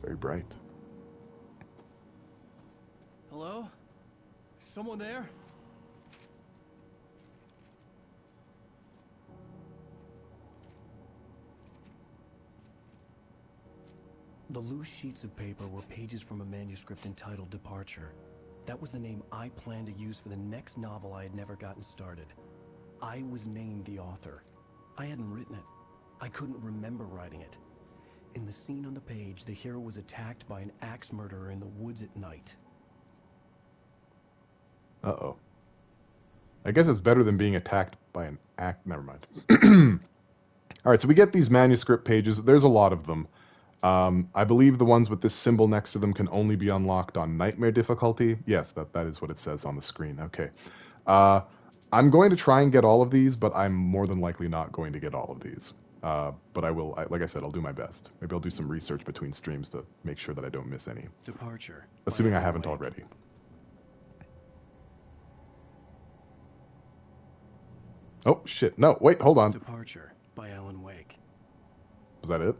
Very bright. Hello? Is someone there? The loose sheets of paper were pages from a manuscript entitled Departure. That was the name I planned to use for the next novel I had never gotten started. I was named the author. I hadn't written it. I couldn't remember writing it. In the scene on the page, the hero was attacked by an axe murderer in the woods at night. Uh-oh. I guess it's better than being attacked by an axe. Never mind. All right, so we get these manuscript pages. There's a lot of them. I believe the ones with this symbol next to them can only be unlocked on nightmare difficulty. Yes, that is what it says on the screen. Okay. I'm going to try and get all of these, but I'm more than likely not going to get all of these. But I will, like I said, I'll do my best. Maybe I'll do some research between streams to make sure that I don't miss any. Departure. Assuming I haven't already. Oh, shit. No, wait, hold on. Departure by Alan Wake. Was that it?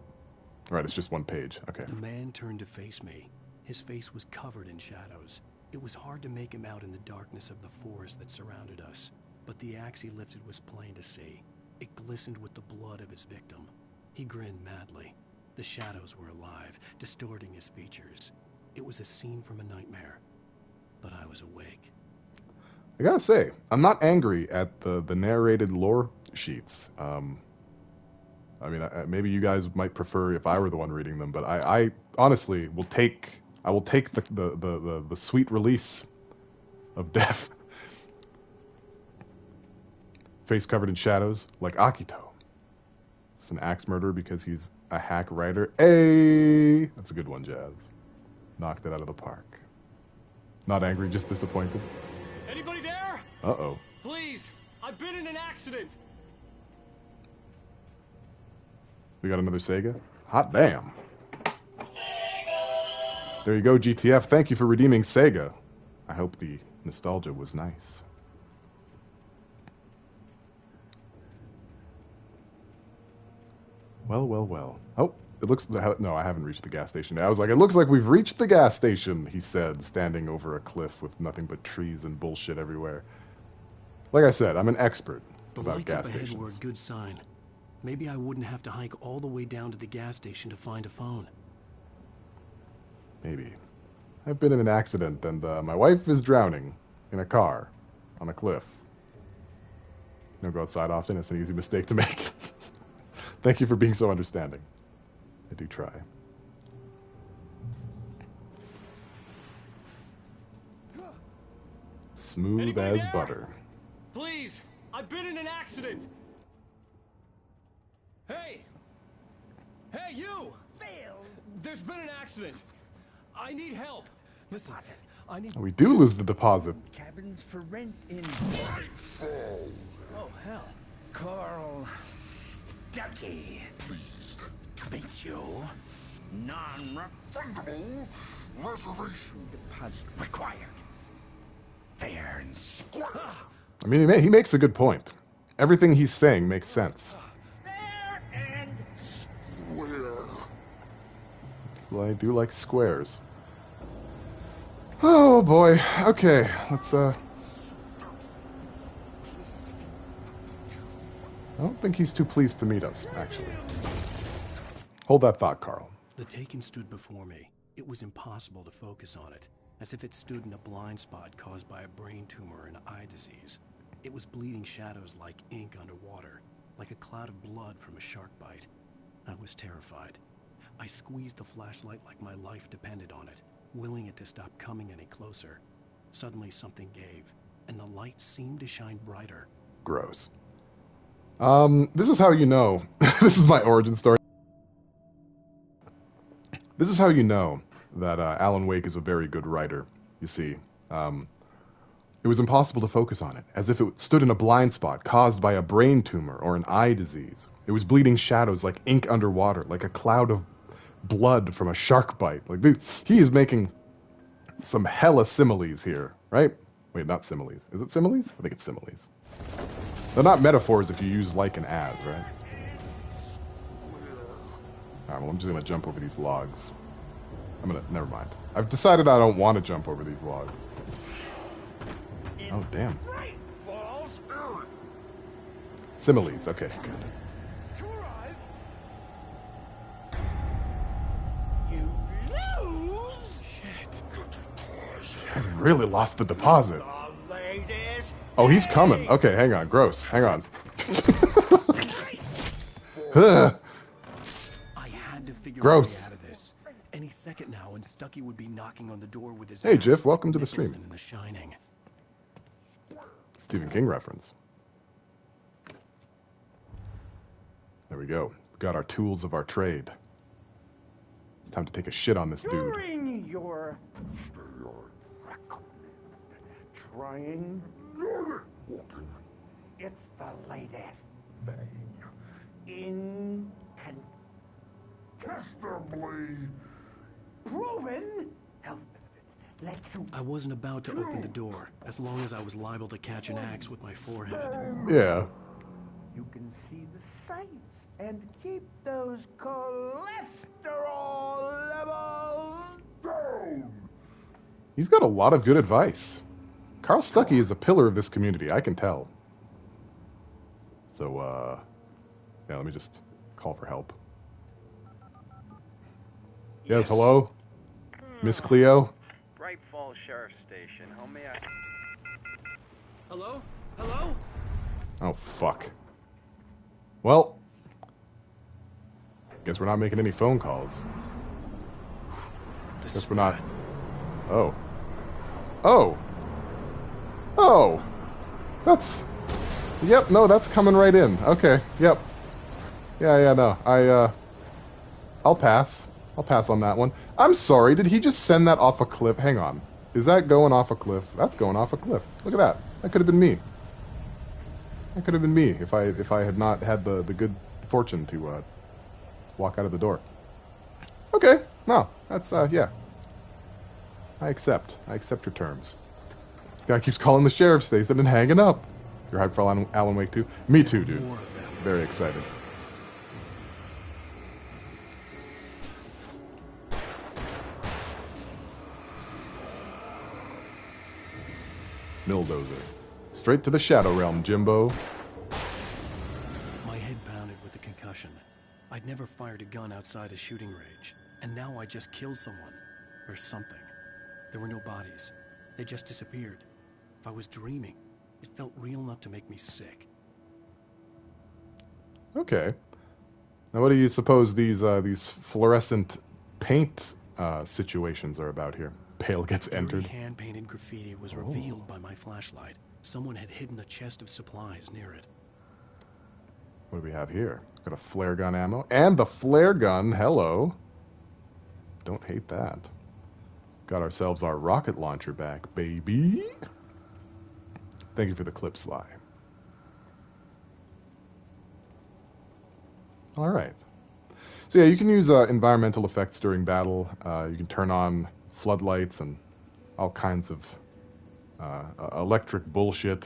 Right, it's just one page. Okay. The man turned to face me. His face was covered in shadows. It was hard to make him out in the darkness of the forest that surrounded us, but the axe he lifted was plain to see. It glistened with the blood of his victim. He grinned madly. The shadows were alive, distorting his features. It was a scene from a nightmare, but I was awake. I gotta say, I'm not angry at the narrated lore sheets. I mean, maybe you guys might prefer if I were the one reading them, but I honestly will take the sweet release of death. Face covered in shadows, like Akito. It's an axe murderer because he's a hack writer. Hey, that's a good one, Jazz. Knocked it out of the park. Not angry, just disappointed. Anybody there? Uh-oh. Please, I've been in an accident. We got another Sega? Hot damn. There you go, GTF. Thank you for redeeming Sega. I hope the nostalgia was nice. Well, well, well. Oh, it looks... No, I haven't reached the gas station. I was like, it looks like we've reached the gas station, he said, standing over a cliff with nothing but trees and bullshit everywhere. Like I said, I'm an expert about gas The lights up ahead stations. were a good sign. Maybe I wouldn't have to hike all the way down to the gas station to find a phone. Maybe. I've been in an accident, and my wife is drowning in a car on a cliff. I don't go outside often. It's an easy mistake to make. Thank you for being so understanding. I do try. Smooth Anybody as there? butter. Please, I've been in an accident. Hey! Hey, you! Phil! There's been an accident. I need help. Listen, I need... We do lose the deposit. Cabins for rent in... Oh, hell. Carl Stucky. Pleased to meet you. Non-refundable reservation deposit required. Fair and square. I mean, he makes a good point. Everything he's saying makes sense. Fair and square. Well, I do like squares. Oh boy. Okay, let's I don't think he's too pleased to meet us, actually. Hold that thought, Carl. The Taken stood before me. It was impossible to focus on it, as if it stood in a blind spot caused by a brain tumor and eye disease. It was bleeding shadows like ink underwater, like a cloud of blood from a shark bite. I was terrified. I squeezed the flashlight like my life depended on it, willing it to stop coming any closer. Suddenly something gave, and the light seemed to shine brighter. Gross. This is how you know. This is my origin story. This is how you know that Alan Wake is a very good writer. You see, it was impossible to focus on it, as if it stood in a blind spot caused by a brain tumor or an eye disease. It was bleeding shadows like ink underwater, like a cloud of blood from a shark bite. Like he is making some hella similes here, right? Wait, not similes. Is it similes? I think it's similes. They're not metaphors if you use like and as, right? Alright, well, I'm just gonna jump over these logs. Never mind. I've decided I don't want to jump over these logs. Oh, damn. Similes, okay, good. You lose. Shit. I really lost the deposit. Oh, he's coming. Okay, hang on. Gross. Hang on. I had to figure Gross. a way out of this. Any second now, and Stucky would be knocking on the door with his Hey, axe Jiff, welcome like to the stream. Nicholson in The Shining. Stephen King reference. There we go. We got our tools of our trade. It's time to take a shit on this dude. During your trying, it's the latest thing. Incontestably proven health benefits. Let you. I wasn't about to open the door, as long as I was liable to catch an axe with my forehead. Yeah. You can see the sights and keep those cholesterol levels down. He's got a lot of good advice. Carl Stuckey is a pillar of this community, I can tell. So, yeah, let me just call for help. Yes, hello? Miss Cleo? Bright Falls Sheriff Station. How may I... Hello? Hello? Oh, fuck. Well, guess we're not making any phone calls. Guess we're not... Oh. Oh! Oh! That's... Yep, no, that's coming right in. Okay, yep. Yeah, no. I'll pass. I'll pass on that one. I'm sorry, did he just send that off a cliff? Hang on. Is that going off a cliff? That's going off a cliff. Look at that. That could have been me. That could have been me if I had not had the good fortune to walk out of the door. Okay. No, that's yeah. I accept your terms. This guy keeps calling the sheriff's station and hanging up. You're hyped for Alan Wake 2? Me too, dude. Very excited. Milldozer. Straight to the Shadow Realm, Jimbo. My head pounded with a concussion. I'd never fired a gun outside a shooting range, and now I just killed someone. Or something. There were no bodies. They just disappeared. If I was dreaming, it felt real enough to make me sick. Okay. Now, what do you suppose these fluorescent paint situations are about here? Pale gets entered. Hand-painted graffiti was revealed by my flashlight. Someone had hidden a chest of supplies near it. What do we have here? Got a flare gun ammo. And the flare gun, hello. Don't hate that. Got ourselves our rocket launcher back, baby. Thank you for the clip, Sly. All right. So yeah, you can use environmental effects during battle. You can turn on floodlights and all kinds of electric bullshit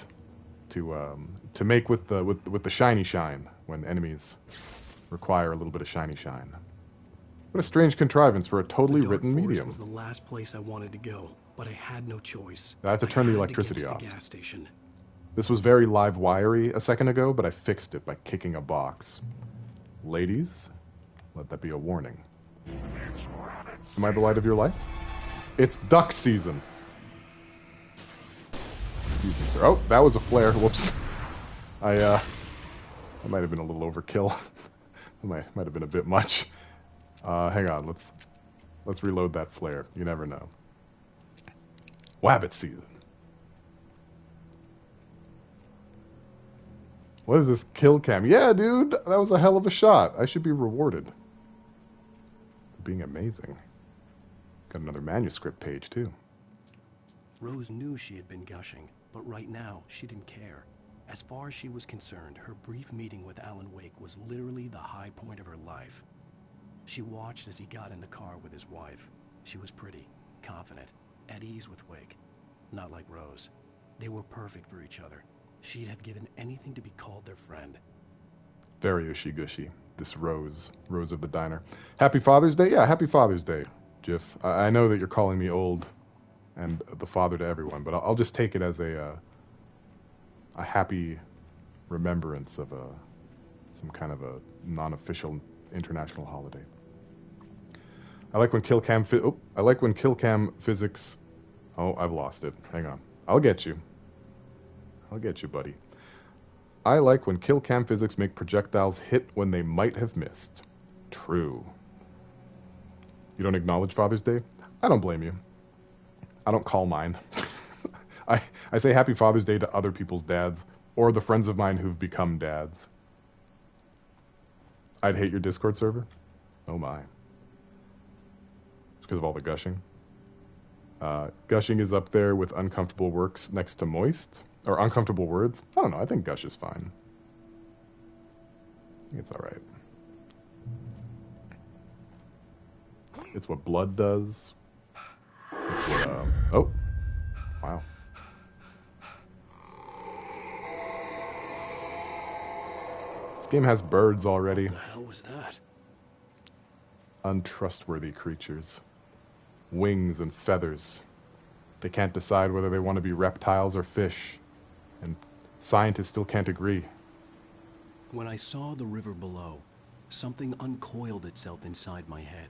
to make with the shiny shine when enemies require a little bit of shiny shine. What a strange contrivance for a totally written medium. Was the last place I wanted to go, but I had no choice. I had to turn the electricity to off. the gas station. This was very live wiry a second ago, but I fixed it by kicking a box. Ladies, let that be a warning. Am I the light of your life? It's duck season. Excuse me, sir. Oh, that was a flare. Whoops. That might have been a little overkill. That might have been a bit much. Hang on, let's reload that flare. You never know. Wabbit season. What is this kill cam? Yeah, dude, that was a hell of a shot. I should be rewarded for being amazing. Got another manuscript page too. Rose knew she had been gushing, but right now she didn't care. As far as she was concerned, her brief meeting with Alan Wake was literally the high point of her life. She watched as he got in the car with his wife. She was pretty, confident, at ease with Wake. Not like Rose. They were perfect for each other. She'd have given anything to be called their friend. Very ushy-gushy. This Rose of the diner. Happy Father's Day? Yeah, happy Father's Day, Jiff. I know that you're calling me old and the father to everyone, but I'll just take it as a happy remembrance of some kind of a non-official international holiday. I like when kill cam physics. Oh, I've lost it. Hang on. I'll get you, buddy. I like when kill cam physics make projectiles hit when they might have missed. True. You don't acknowledge Father's Day? I don't blame you. I don't call mine. I say Happy Father's Day to other people's dads or the friends of mine who've become dads. I'd hate your Discord server? Oh my. Because of all the gushing. Gushing is up there with uncomfortable works next to moist. Or uncomfortable words. I don't know. I think gush is fine. I think it's alright. It's what blood does. It's what, oh. Wow. This game has birds already. What the hell was that? Untrustworthy creatures. Wings and feathers. They can't decide whether they want to be reptiles or fish. And scientists still can't agree. When I saw the river below, something uncoiled itself inside my head.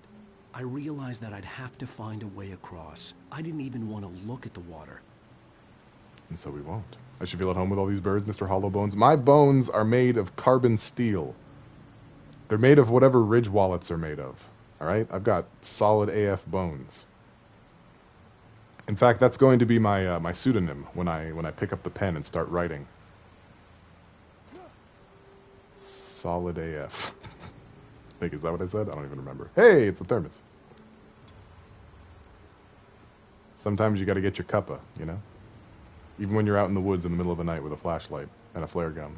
I realized that I'd have to find a way across. I didn't even want to look at the water. And so we won't. I should feel at home with all these birds, Mr. Hollowbones. My bones are made of carbon steel. They're made of whatever ridge wallets are made of. All right? I've got solid AF bones. In fact, that's going to be my my pseudonym when I pick up the pen and start writing. Solid AF. I think, is that what I said? I don't even remember. Hey, it's a thermos. Sometimes you got to get your cuppa, you know? Even when you're out in the woods in the middle of the night with a flashlight and a flare gun.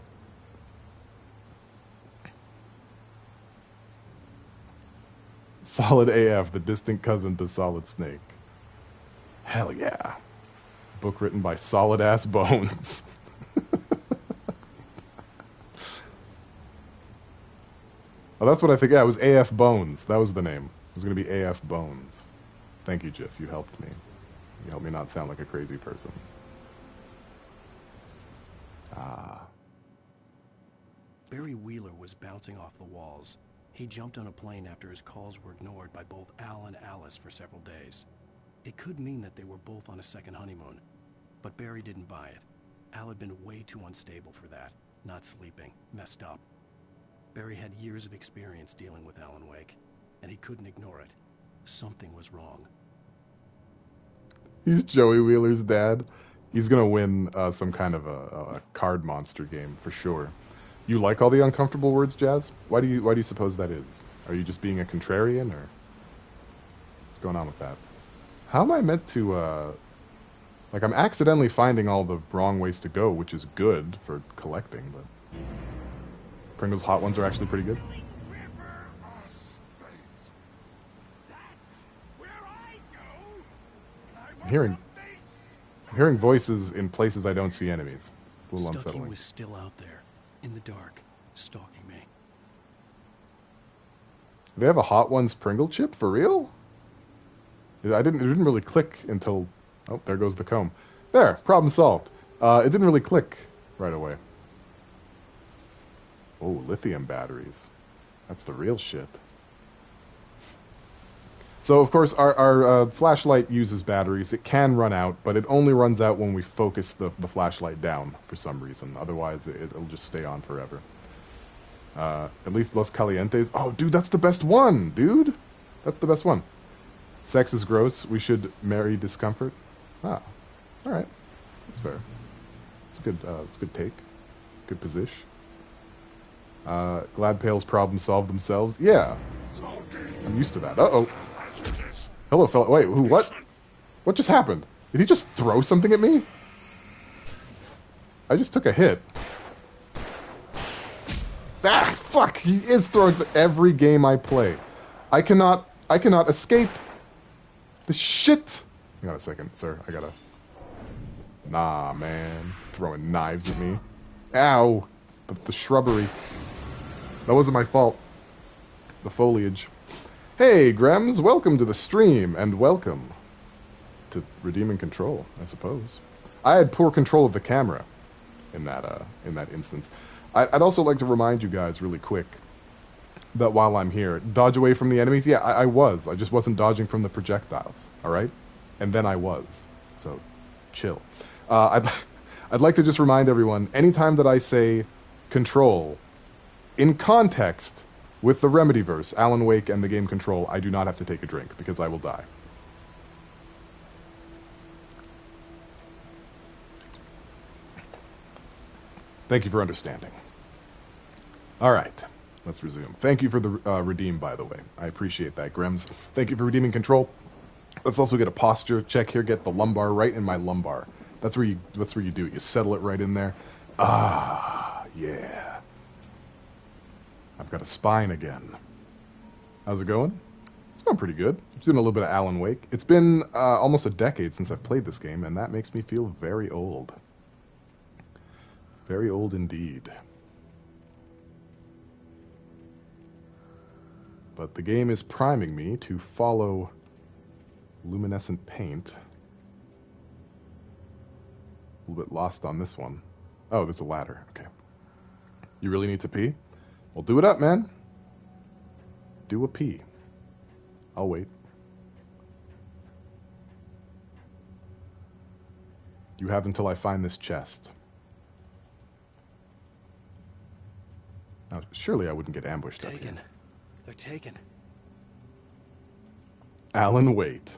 Solid AF, the distant cousin to Solid Snake. Hell yeah. Book written by Solid Ass Bones. Oh, that's what I think. Yeah, it was AF Bones. That was the name. It was going to be AF Bones. Thank you, Jiff. You helped me. You helped me not sound like a crazy person. Ah. Barry Wheeler was bouncing off the walls. He jumped on a plane after his calls were ignored by both Al and Alice for several days. It could mean that they were both on a second honeymoon, but Barry didn't buy it. Al had been way too unstable for that, not sleeping, messed up. Barry had years of experience dealing with Alan Wake, and he couldn't ignore it. Something was wrong. He's Joey Wheeler's dad. He's gonna win some kind of a card monster game for sure. You like all the uncomfortable words, Jazz? Why do you suppose that is? Are you just being a contrarian, or what's going on with that? How am I meant to like, I'm accidentally finding all the wrong ways to go, which is good for collecting, but Pringles Hot Ones are actually pretty good. I'm hearing voices in places I don't see enemies. It's a little Stucky unsettling. was still out there, in the dark, stalking me. They have a Hot Ones Pringle chip for real? It didn't really click until, oh, there goes the comb. There, problem solved. It didn't really click right away. Oh, lithium batteries. That's the real shit. So, of course, our flashlight uses batteries. It can run out, but it only runs out when we focus the flashlight down for some reason. Otherwise, it'll just stay on forever. At least Los Calientes. Oh, dude, that's the best one, dude. That's the best one. Sex is gross. We should marry discomfort. Ah, all right. That's fair. It's a good take. Good position. Glad Pails problem solved themselves. Yeah. I'm used to that. Uh-oh. Hello, fella. Wait, who, what? What just happened? Did he just throw something at me? I just took a hit. Ah, fuck! He is throwing every game I play. I cannot escape the shit. Hang on a second, sir. I gotta... Nah, man. throwing knives at me. Ow! The shrubbery. That wasn't my fault. The foliage. Hey, Grems, welcome to the stream, and welcome to Redeeming Control, I suppose. I had poor control of the camera in that instance. I'd also like to remind you guys really quick that while I'm here, dodge away from the enemies. Yeah, I was. I just wasn't dodging from the projectiles, all right? And then I was. So, chill. I'd like to just remind everyone, anytime that I say control, in context with the Remedyverse, Alan Wake and the game Control, I do not have to take a drink, because I will die. Thank you for understanding. All right, let's resume. Thank you for the redeem, by the way. I appreciate that, Grims. Thank you for redeeming Control. Let's also get a posture check here. Get the lumbar right in my lumbar. That's where you do it. You settle it right in there. Ah, yeah. I've got a spine again. How's it going? It's going pretty good. I'm doing a little bit of Alan Wake. It's been almost a decade since I've played this game, and that makes me feel very old. Very old indeed. But the game is priming me to follow luminescent paint. A little bit lost on this one. Oh, there's a ladder. Okay. You really need to pee? Well, do it up, man. Do a pee. I'll wait. You have until I find this chest. Now, surely I wouldn't get ambushed up here. They're taken. Alan, wait.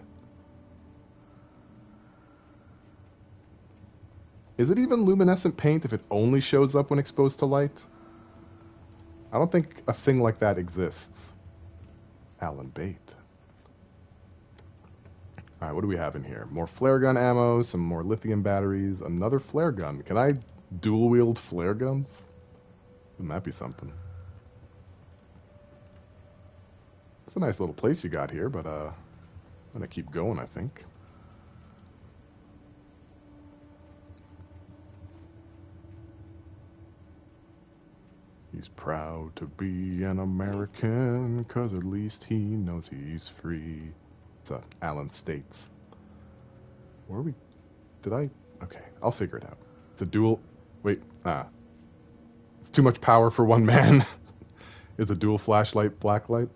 Is it even luminescent paint if it only shows up when exposed to light? I don't think a thing like that exists. Alan Bait. Alright, what do we have in here? More flare gun ammo, some more lithium batteries, another flare gun. Can I dual wield flare guns? Wouldn't that be something? It's a nice little place you got here, but I'm gonna keep going, I think. He's proud to be an American, 'cause at least he knows he's free. It's Alan States. Where are we? Did I? Okay, I'll figure it out. It's a dual... Wait, it's too much power for one man. It's a dual flashlight, blacklight.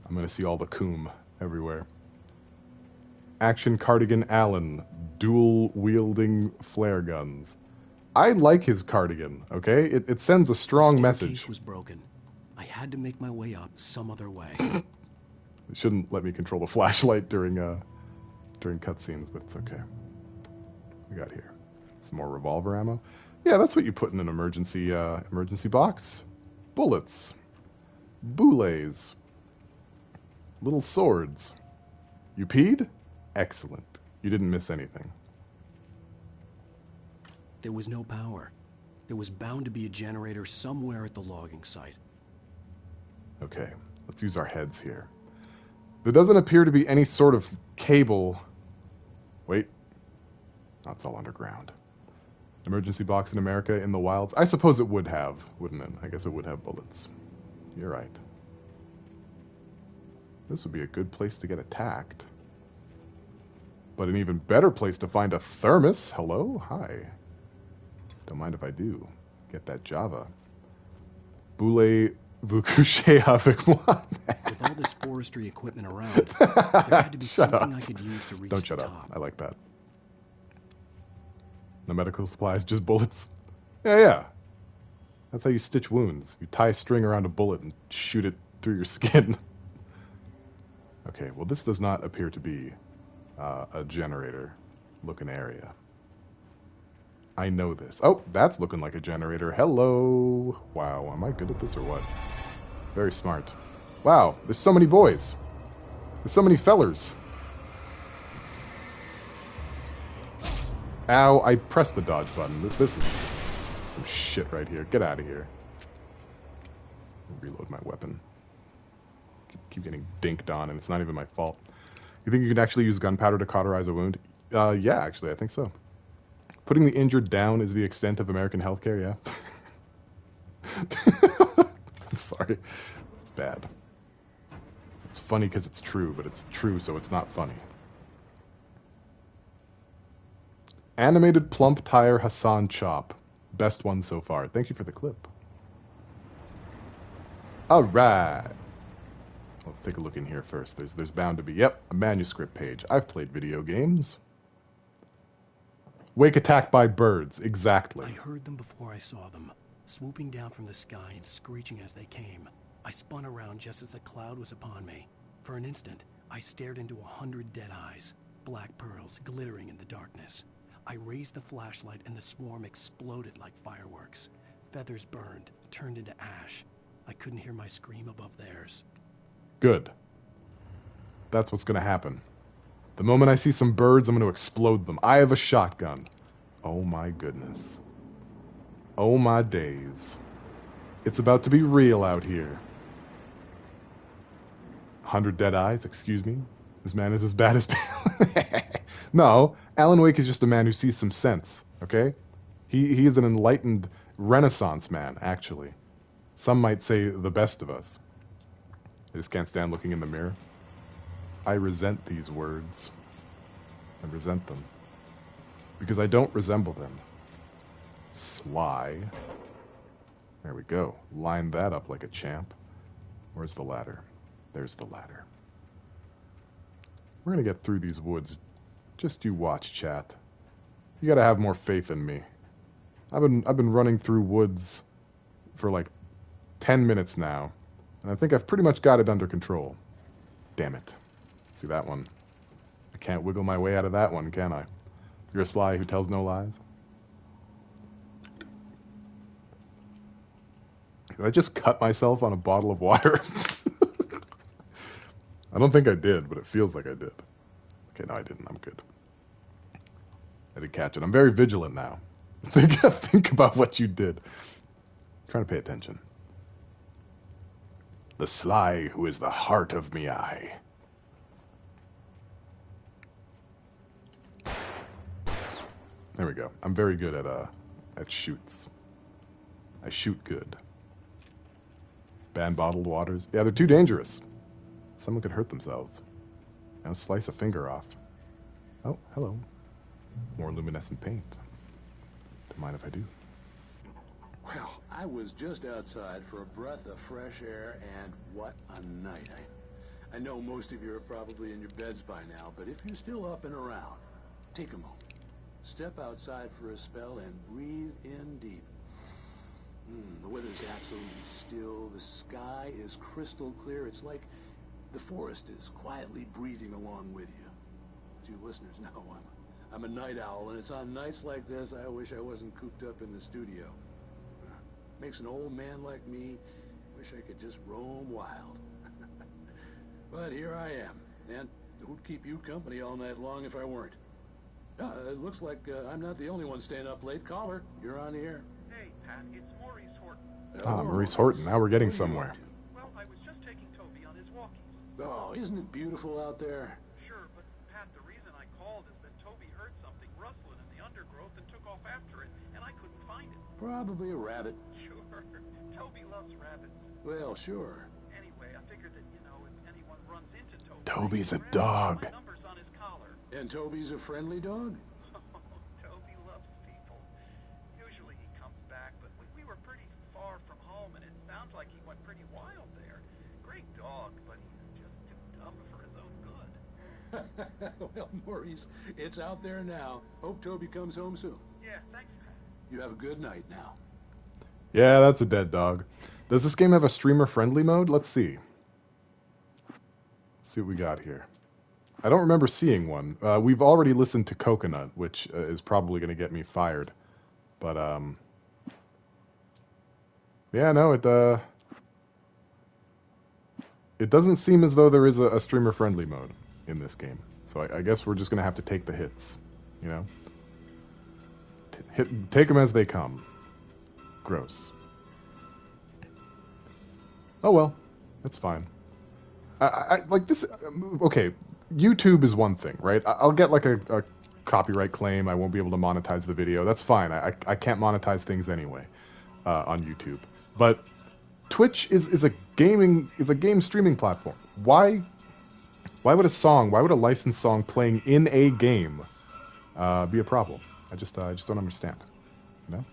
I'm gonna see all the coom everywhere. Action Cardigan Allen, dual wielding flare guns. I like his cardigan, okay? It sends a strong message. The staircase was broken. I had to make my way up some other way. It shouldn't let me control the flashlight during cutscenes, but it's okay. We got here some more revolver ammo. Yeah, that's what you put in an emergency box. Bullets, boulets, little swords. You peed? Excellent. You didn't miss anything. There was no power. There was bound to be a generator somewhere at the logging site. Okay, let's use our heads here. There doesn't appear to be any sort of cable. Wait. That's all underground. Emergency box in America in the wilds. I suppose it would have, wouldn't it? I guess it would have bullets. You're right. This would be a good place to get attacked. But an even better place to find a thermos. Hello? Hi. Don't mind if I do. Get that Java. Boule vous couchez avec moi. With all this forestry equipment around, there had to be something I could use to reach Don't shut the up. top. I like that. No medical supplies, just bullets. Yeah. That's how you stitch wounds. You tie a string around a bullet and shoot it through your skin. Okay, well this does not appear to be a generator-looking area. I know this. Oh, that's looking like a generator. Hello. Wow, am I good at this or what? Very smart. Wow, there's so many boys. There's so many fellers. Ow, I pressed the dodge button. This is some shit right here. Get out of here. Reload my weapon. Keep getting dinked on, and it's not even my fault. You think you can actually use gunpowder to cauterize a wound? Yeah, actually, I think so. Putting the injured down is the extent of American healthcare, yeah? I'm sorry. It's bad. It's funny because it's true, but it's true so it's not funny. Animated plump tire Hassan Chop. Best one so far. Thank you for the clip. Alright. Let's take a look in here first. There's bound to be, yep, a manuscript page. I've played video games. Wake attacked by birds, exactly. I heard them before I saw them, swooping down from the sky and screeching as they came. I spun around just as the cloud was upon me. For an instant, I stared into 100 dead eyes, black pearls glittering in the darkness. I raised the flashlight and the swarm exploded like fireworks. Feathers burned, turned into ash. I couldn't hear my scream above theirs. Good. That's what's going to happen. The moment I see some birds, I'm going to explode them. I have a shotgun. Oh my goodness. Oh my days. It's about to be real out here. 100 dead eyes, excuse me? This man is as bad as... No, Alan Wake is just a man who sees some sense, okay? He is an enlightened Renaissance man, actually. Some might say the best of us. I just can't stand looking in the mirror. I resent these words. I resent them. Because I don't resemble them. Sly. There we go. Line that up like a champ. Where's the ladder? There's the ladder. We're gonna get through these woods. Just you watch, chat. You gotta have more faith in me. I've been running through woods for like 10 minutes now. And I think I've pretty much got it under control. Damn it. See that one? I can't wiggle my way out of that one, can I? You're a Sly who tells no lies? Did I just cut myself on a bottle of water? I don't think I did, but it feels like I did. Okay, no, I didn't. I'm good. I did catch it. I'm very vigilant now. Think about what you did. I'm trying to pay attention. The Sly who is the heart of me eye. There we go. I'm very good at shoots. I shoot good. Ban bottled waters. Yeah, they're too dangerous. Someone could hurt themselves. Now slice a finger off. Oh, hello. More luminescent paint. Don't mind if I do. Well, I was just outside for a breath of fresh air, and what a night. I know most of you are probably in your beds by now, but if you're still up and around, take a moment. Step outside for a spell and breathe in deep. The weather's absolutely still. The sky is crystal clear. It's like the forest is quietly breathing along with you. As you listeners know, I'm a night owl, and it's on nights like this I wish I wasn't cooped up in the studio. Makes an old man like me wish I could just roam wild. But here I am, and who'd keep you company all night long if I weren't? It looks like I'm not the only one staying up late. Caller, you're on the air. Hey, Pat, it's Maurice Horton. Ah, Maurice Horton. Now we're getting somewhere. Well, I was just taking Toby on his walkies. Oh, isn't it beautiful out there? Sure, but Pat, the reason I called is that Toby heard something rustling in the undergrowth and took off after it, and I couldn't find it. Probably a rabbit. Sure. Toby loves rabbits. Well, sure. Anyway, I figured that, you know, if anyone runs into Toby... Toby's a dog. My number's on his collar. And Toby's a friendly dog? Toby loves people. Usually he comes back, but we were pretty far from home, and it sounds like he went pretty wild there. Great dog, but he's just too dumb for his own good. Well, Maurice, it's out there now. Hope Toby comes home soon. Yeah, thanks, Pat. You have a good night now. Yeah, that's a dead dog. Does this game have a streamer-friendly mode? Let's see. Let's see what we got here. I don't remember seeing one. We've already listened to Coconut, which is probably going to get me fired. But, yeah, no, it doesn't seem as though there is a streamer-friendly mode in this game. So I guess we're just going to have to take the hits, you know? Take them as they come. Gross. Oh well, that's fine. I like this. Okay, YouTube is one thing, right? I'll get like a copyright claim. I won't be able to monetize the video. That's fine. I can't monetize things anyway on YouTube. But Twitch is a game streaming platform. Why would a licensed song playing in a game be a problem? I just don't understand. You know?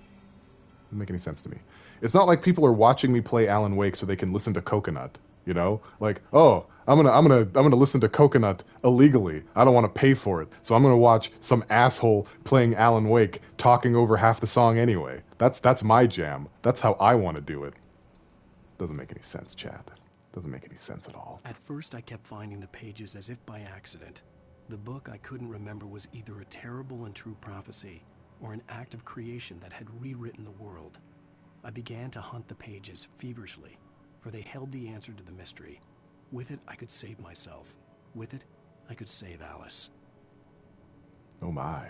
Doesn't make any sense to me. It's not like people are watching me play Alan Wake so they can listen to Coconut. You know, like, oh, I'm gonna listen to Coconut illegally. I don't want to pay for it, so I'm gonna watch some asshole playing Alan Wake talking over half the song anyway. That's my jam. That's how I want to do it. Doesn't make any sense, Chad. Doesn't make any sense at all. At first, I kept finding the pages as if by accident. The book I couldn't remember was either a terrible and true prophecy or an act of creation that had rewritten the world. I began to hunt the pages feverishly, for they held the answer to the mystery. With it, I could save myself. With it, I could save Alice. Oh my.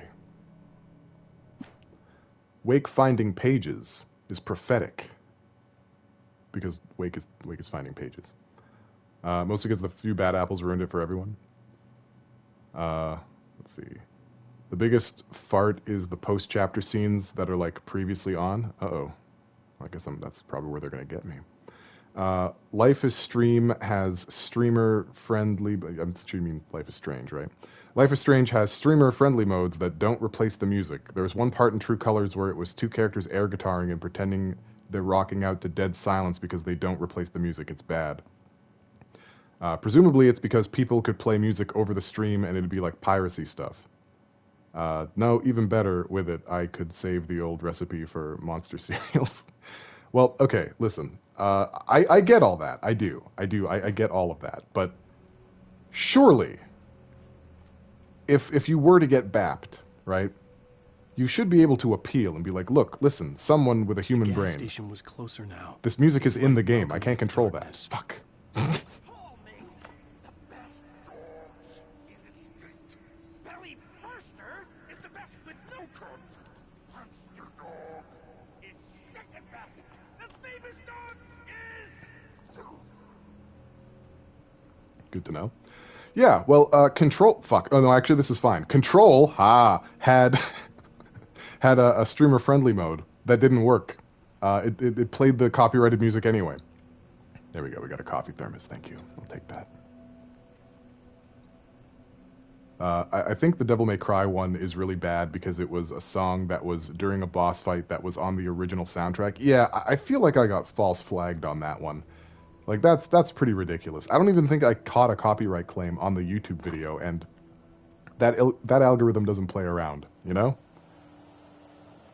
Wake finding pages is prophetic. Because Wake is finding pages. Mostly because the few bad apples ruined it for everyone. Let's see. The biggest fart is the post-chapter scenes that are like previously on. Uh-oh. I guess that's probably where they're going to get me. Life is Stream has streamer-friendly... I'm streaming Life is Strange, right? Life is Strange has streamer-friendly modes that don't replace the music. There was one part in True Colors where it was two characters air guitaring and pretending they're rocking out to dead silence because they don't replace the music. It's bad. Presumably it's because people could play music over the stream and it'd be like piracy stuff. No, even better with it, I could save the old recipe for monster cereals. Well, okay, listen. I get all that. I do. I get all of that. But surely, if you were to get bapped, right, you should be able to appeal and be like, look, listen, someone with a human brain. The gas station was closer now. This music is in the game. I can't control that. Fuck. Good to know. Yeah, well, Control... Fuck. Oh, no, actually, this is fine. Control, had a streamer-friendly mode that didn't work. It played the copyrighted music anyway. There we go. We got a coffee thermos. Thank you. I'll take that. I think the Devil May Cry one is really bad because it was a song that was during a boss fight that was on the original soundtrack. Yeah, I feel like I got false flagged on that one. Like, that's pretty ridiculous. I don't even think I caught a copyright claim on the YouTube video, and that algorithm doesn't play around, you know?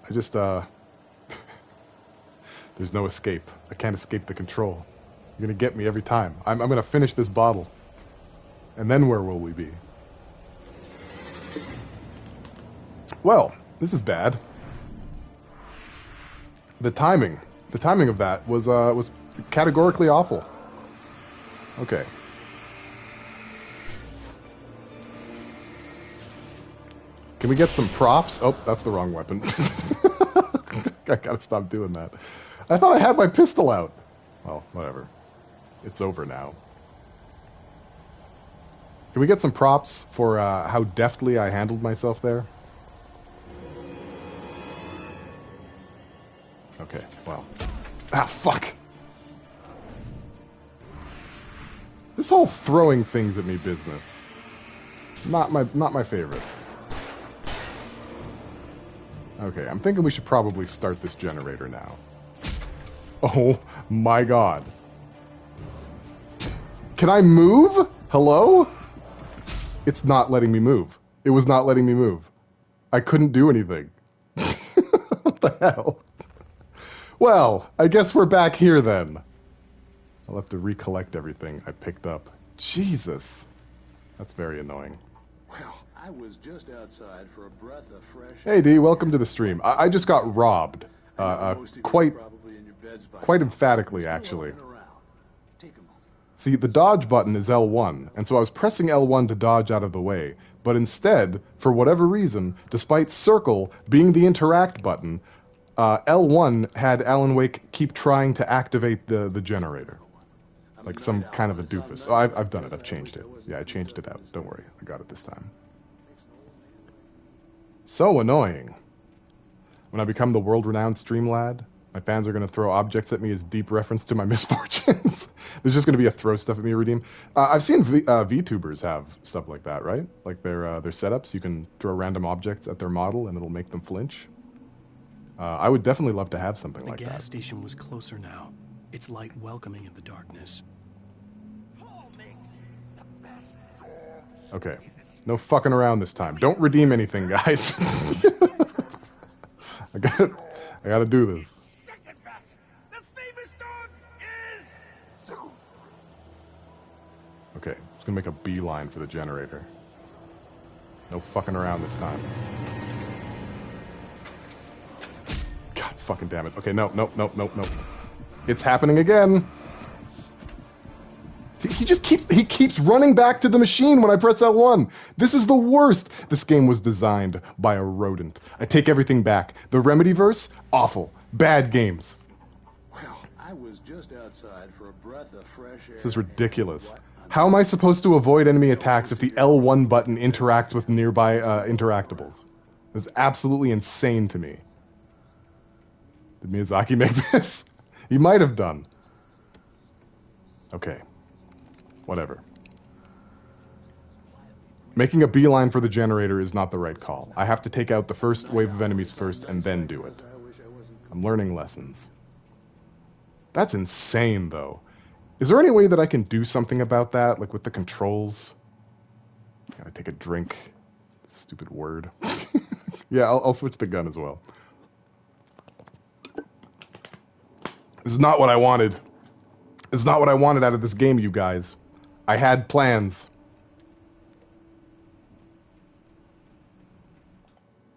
I just, there's no escape. I can't escape the control. You're gonna get me every time. I'm gonna finish this bottle. And then where will we be? Well, this is bad. The timing of that was categorically awful. Okay. Can we get some props? Oh, that's the wrong weapon. I gotta stop doing that. I thought I had my pistol out. Well, whatever. It's over now. Can we get some props for how deftly I handled myself there? Okay, well. Ah, fuck! This whole throwing things at me business. Not my favorite. Okay, I'm thinking we should probably start this generator now. Oh my god. Can I move? Hello? It's not letting me move. It was not letting me move. I couldn't do anything. What the hell? Well, I guess we're back here then. I'll have to recollect everything I picked up. Jesus. That's very annoying. Well, I was just outside for a breath of fresh air. Hey, D, welcome to the stream. I just got robbed. Quite emphatically, actually. See, the dodge button is L1, and so I was pressing L1 to dodge out of the way. But instead, for whatever reason, despite circle being the interact button, L1 had Alan Wake keep trying to activate the generator. Like some kind of a doofus. Oh, I've done it. I've changed it. Yeah, I changed it out. Don't worry. I got it this time. So annoying. When I become the world-renowned stream lad, my fans are going to throw objects at me as deep reference to my misfortunes. There's just going to be a throw stuff at me redeem. I've seen VTubers have stuff like that, right? Like their setups, you can throw random objects at their model and it'll make them flinch. I would definitely love to have something like that. The gas station was closer now, its light welcoming in the darkness. Okay. No fucking around this time. Don't redeem anything, guys. I gotta do this. Okay, just gonna make a beeline for the generator. No fucking around this time. God fucking damn it. Okay, no. It's happening again. See, he keeps running back to the machine when I press L1. This is the worst. This game was designed by a rodent. I take everything back. The Remedyverse, awful. Bad games. Well, I was just outside for a breath of fresh air. This is ridiculous. How am I supposed to avoid enemy attacks if the L1 button interacts with nearby interactables? That's absolutely insane to me. Did Miyazaki make this? He might have done. Okay. Whatever. Making a beeline for the generator is not the right call. I have to take out the first wave of enemies first and then do it. I'm learning lessons. That's insane, though. Is there any way that I can do something about that, like with the controls? Gotta take a drink. Stupid word. Yeah, I'll switch the gun as well. This is not what I wanted. It's not what I wanted out of this game, you guys. I had plans.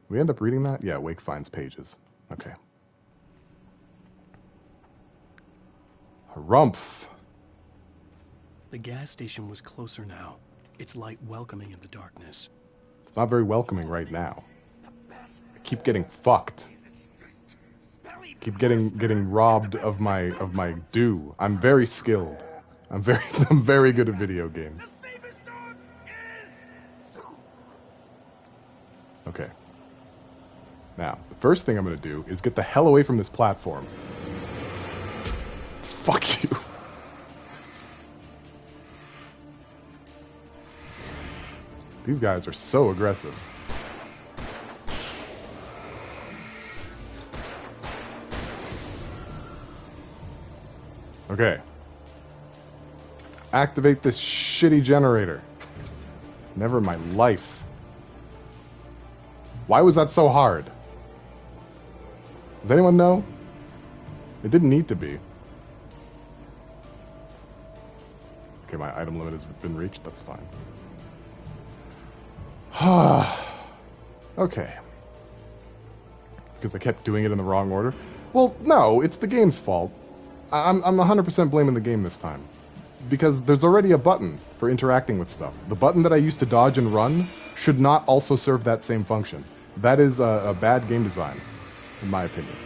We end up reading that? Yeah, Wake finds pages. Okay. Harumph. The gas station was closer now, its light welcoming in the darkness. It's not very welcoming right now. I keep getting fucked. Keep getting robbed of my due. I'm very skilled. I'm very good at video games. Okay. Now, the first thing I'm going to do is get the hell away from this platform. Fuck you. These guys are so aggressive. Okay. Activate this shitty generator. Never in my life. Why was that so hard? Does anyone know? It didn't need to be. Okay, my item limit has been reached. That's fine. Okay. Because I kept doing it in the wrong order? Well, no, it's the game's fault. I'm 100% blaming the game this time. Because there's already a button for interacting with stuff. The button that I used to dodge and run should not also serve that same function. That is a bad game design, in my opinion.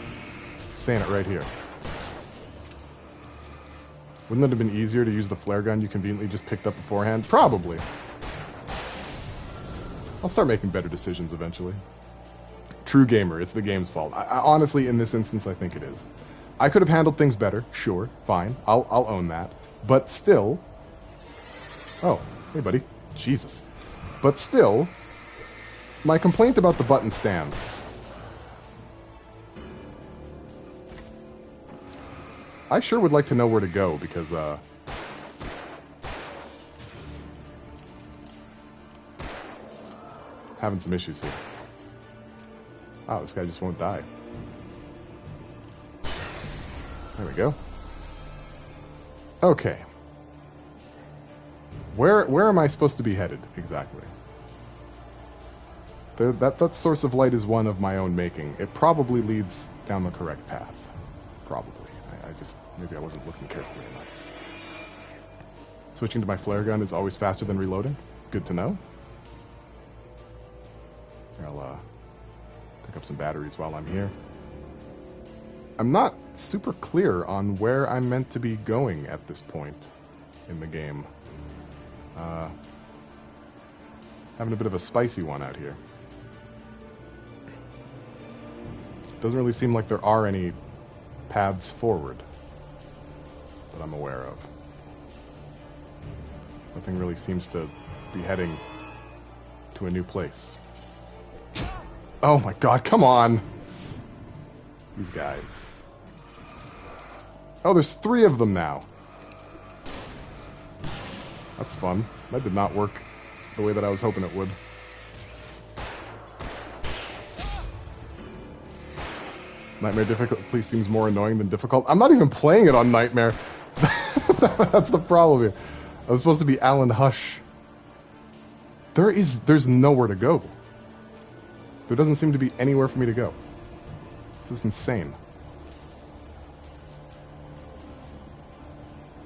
Saying it right here. Wouldn't it have been easier to use the flare gun you conveniently just picked up beforehand? Probably. I'll start making better decisions eventually. True gamer, it's the game's fault. I honestly, in this instance, I think it is. I could have handled things better, sure, fine. I'll own that. But still... Oh, hey buddy. Jesus. But still, my complaint about the button stands. I sure would like to know where to go, because, having some issues here. Oh, this guy just won't die. There we go. Okay. Where am I supposed to be headed, exactly? That source of light is one of my own making. It probably leads down the correct path. Probably. Maybe I wasn't looking carefully enough. Switching to my flare gun is always faster than reloading. Good to know. I'll pick up some batteries while I'm here. I'm not super clear on where I'm meant to be going at this point in the game. Having a bit of a spicy one out here. Doesn't really seem like there are any paths forward that I'm aware of. Nothing really seems to be heading to a new place. Oh my god, come on! These guys. Oh, there's 3 of them now. That's fun. That did not work the way that I was hoping it would. Nightmare difficulty seems more annoying than difficult. I'm not even playing it on Nightmare. That's the problem here. I was supposed to be Alan Hush. There's nowhere to go. There doesn't seem to be anywhere for me to go. This is insane.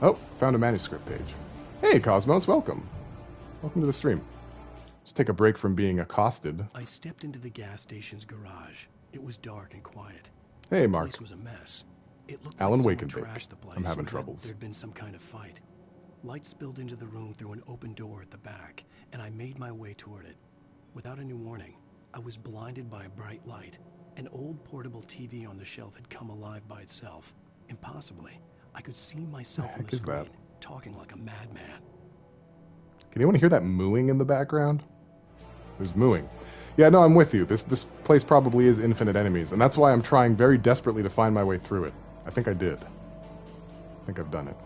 Oh, found a manuscript page. Hey, Cosmos, welcome. Welcome to the stream. Let's take a break from being accosted. I stepped into the gas station's garage. It was dark and quiet. Hey, Mark. The place was a mess. It looked Alan like Wakenbake. someone trashed the place. I'm having or troubles. There'd been some kind of fight. Light spilled into the room through an open door at the back, and I made my way toward it. Without any warning, I was blinded by a bright light. An old portable TV on the shelf had come alive by itself. Impossibly, I could see myself on the screen, talking like a madman. Can anyone hear that mooing in the background? There's mooing. Yeah, no, I'm with you. This place probably is infinite enemies, and that's why I'm trying very desperately to find my way through it. I think I did. I think I've done it.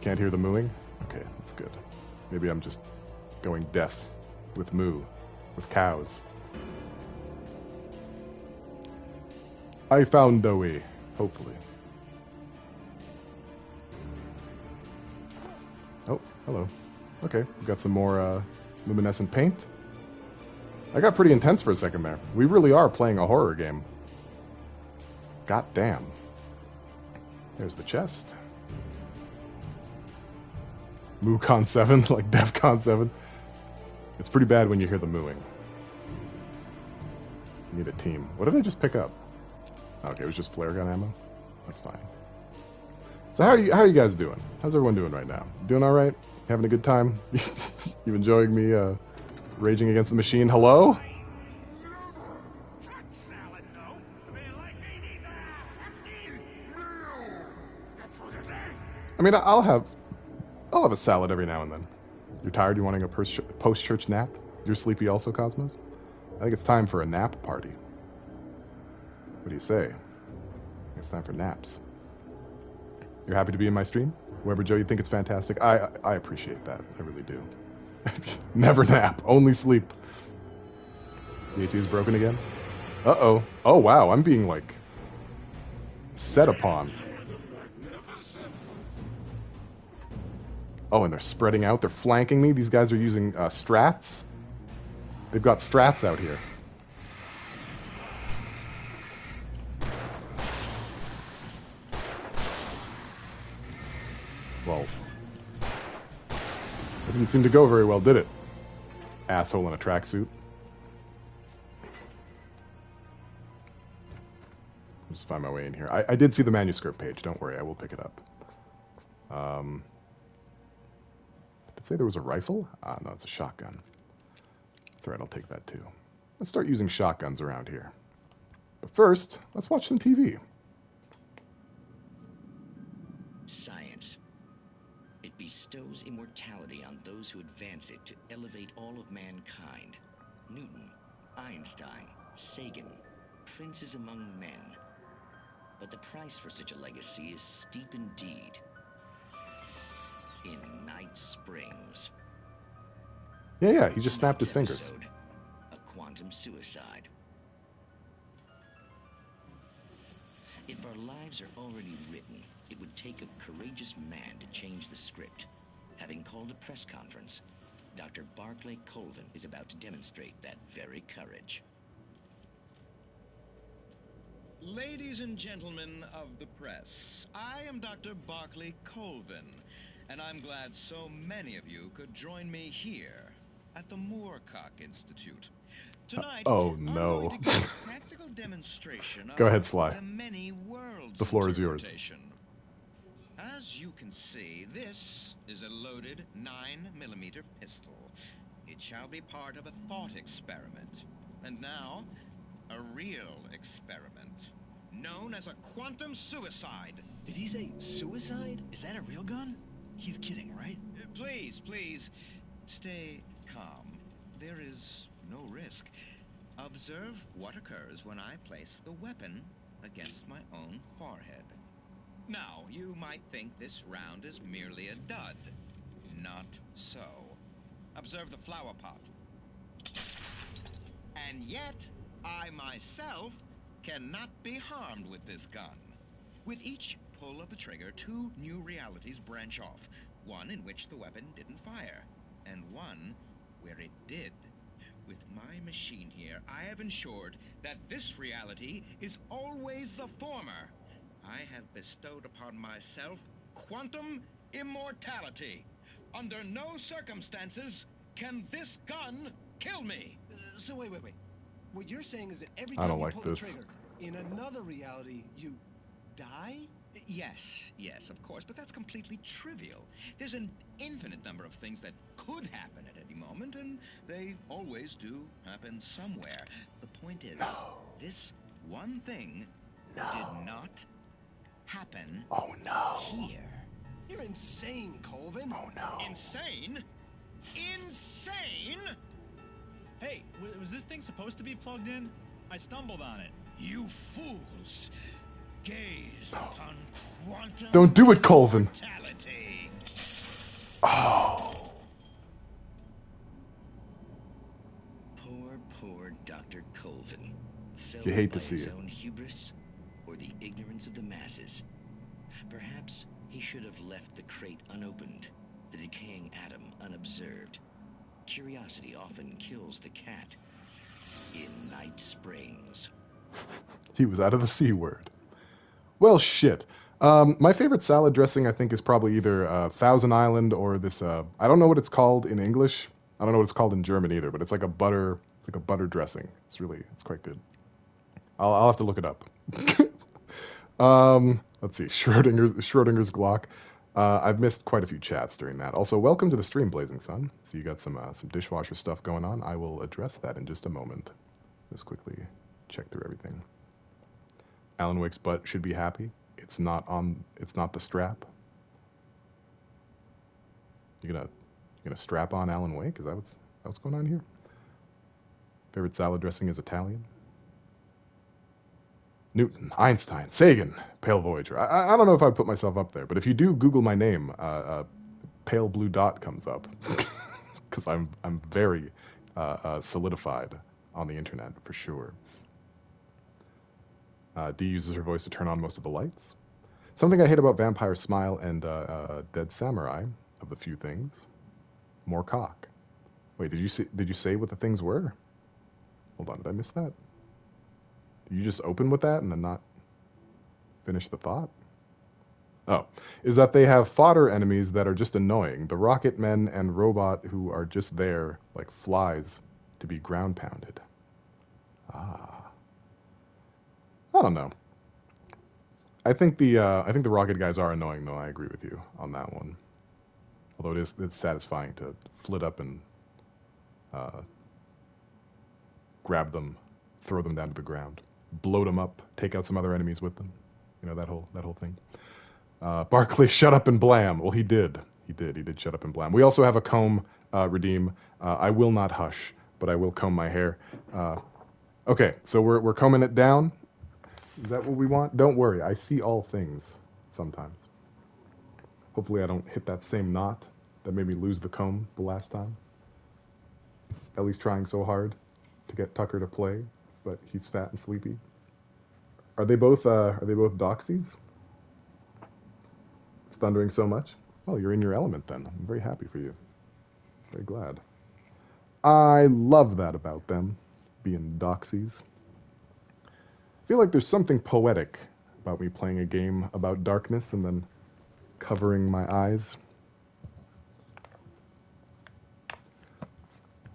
Can't hear the mooing? Okay, that's good. Maybe I'm just going deaf with moo, with cows. I found the way, hopefully. Oh, hello. Okay, we've got some more luminescent paint. I got pretty intense for a second there. We really are playing a horror game. God damn. There's the chest. MooCon 7, like DEFCON 7. It's pretty bad when you hear the mooing. You need a team. What did I just pick up? Okay, it was just flare gun ammo. That's fine. So how are you guys doing? How's everyone doing right now? Doing all right? Having a good time? You enjoying me raging against the machine? Hello? I mean, I'll have a salad every now and then. You're tired? You wanting a post-church nap? You're sleepy also, Cosmos? I think it's time for a nap party. What do you say? I think it's time for naps. You're happy to be in my stream? Whoever, Joe, you think it's fantastic? I appreciate that. I really do. Never nap. Only sleep. The AC is broken again? Uh-oh. Oh, wow. I'm being, like, set upon. Oh, and they're spreading out. They're flanking me. These guys are using strats. They've got strats out here. Well, it didn't seem to go very well, did it? Asshole in a tracksuit. I'll just find my way in here. I did see the manuscript page. Don't worry, I will pick it up. Did it say there was a rifle? Ah, no, it's a shotgun. That's right, I'll take that too. Let's start using shotguns around here. But first, let's watch some TV. Science. It bestows immortality on those who advance it to elevate all of mankind. Newton, Einstein, Sagan, princes among men. But the price for such a legacy is steep indeed. In Night Springs. Yeah, he just snapped his fingers. Episode, a quantum suicide. If our lives are already written, it would take a courageous man to change the script. Having called a press conference, Dr. Barclay Colvin is about to demonstrate that very courage. Ladies and gentlemen of the press, I am Dr. Barclay Colvin, and I'm glad so many of you could join me here at the Moorcock Institute. Tonight, oh I'm no. going to give a practical demonstration Go ahead, of Sly. the many worlds The floor is yours. interpretation. As you can see, this is a loaded 9mm pistol. It shall be part of a thought experiment. And now, A real experiment. Known as a quantum suicide. Did he say suicide? Is that a real gun? He's kidding, right? Please, please, stay calm. There is no risk. Observe what occurs when I place the weapon against my own forehead. Now, you might think this round is merely a dud. Not so. Observe the flower pot. And yet, I myself cannot be harmed with this gun. With each pull of the trigger, 2 new realities branch off. One in which the weapon didn't fire, and one where it did. With my machine here, I have ensured that this reality is always the former. I have bestowed upon myself quantum immortality. Under no circumstances can this gun kill me. So wait. What you're saying is that every I time don't you like pull this. the trigger, in another reality, you die? Yes, of course, but that's completely trivial. There's an infinite number of things that could happen at any moment, and they always do happen somewhere. The point is, this one thing did not happen here. You're insane, Colvin. Oh no. Insane? Insane? Hey, was this thing supposed to be plugged in? I stumbled on it. You fools! Gaze upon quantum Don't do it, Colvin. mortality. Oh. Poor Dr. Colvin. You hate Felled to by see his it. own hubris or the ignorance of the masses. Perhaps he should have left the crate unopened, the decaying atom unobserved. Curiosity often kills the cat. In Night Springs. He was out of the C word. Well, shit. My favorite salad dressing, I think, is probably either Thousand Island or this. I don't know what it's called in English. I don't know what it's called in German either. But it's like a butter dressing. It's quite good. I'll have to look it up. Let's see. Schrodinger's Glock. I've missed quite a few chats during that. Also, welcome to the stream, Blazing Sun. So you got some dishwasher stuff going on. I will address that in just a moment. Just quickly check through everything. Alan Wake's butt should be happy. It's not the strap. You gonna strap on Alan Wake? Is that what's going on here? Favorite salad dressing is Italian. Newton, Einstein, Sagan, Pale Voyager. I don't know if I'd put myself up there, but if you do Google my name, pale blue dot comes up because I'm very solidified on the internet for sure. Dee uses her voice to turn on most of the lights. Something I hate about Vampire Smile and Dead Samurai, of the few things, more cock. Wait, did you say what the things were? Hold on, did I miss that? Did you just open with that and then not finish the thought? Oh, is that they have fodder enemies that are just annoying. The rocket men and robot who are just there like flies to be ground pounded. I don't know. I think the rocket guys are annoying though. I agree with you on that one. Although it's satisfying to flit up and grab them, throw them down to the ground, bloat them up, take out some other enemies with them. You know, that whole thing. Barkley, shut up and blam. Well, he did shut up and blam. We also have a comb, Redeem. I will not hush, but I will comb my hair. Okay, so we're combing it down. Is that what we want? Don't worry, I see all things sometimes. Hopefully I don't hit that same knot that made me lose the comb the last time. Ellie's trying so hard to get Tucker to play, but he's fat and sleepy. Are they both doxies? It's thundering so much? Well, you're in your element then. I'm very happy for you. Very glad. I love that about them, being doxies. I feel like there's something poetic about me playing a game about darkness and then covering my eyes.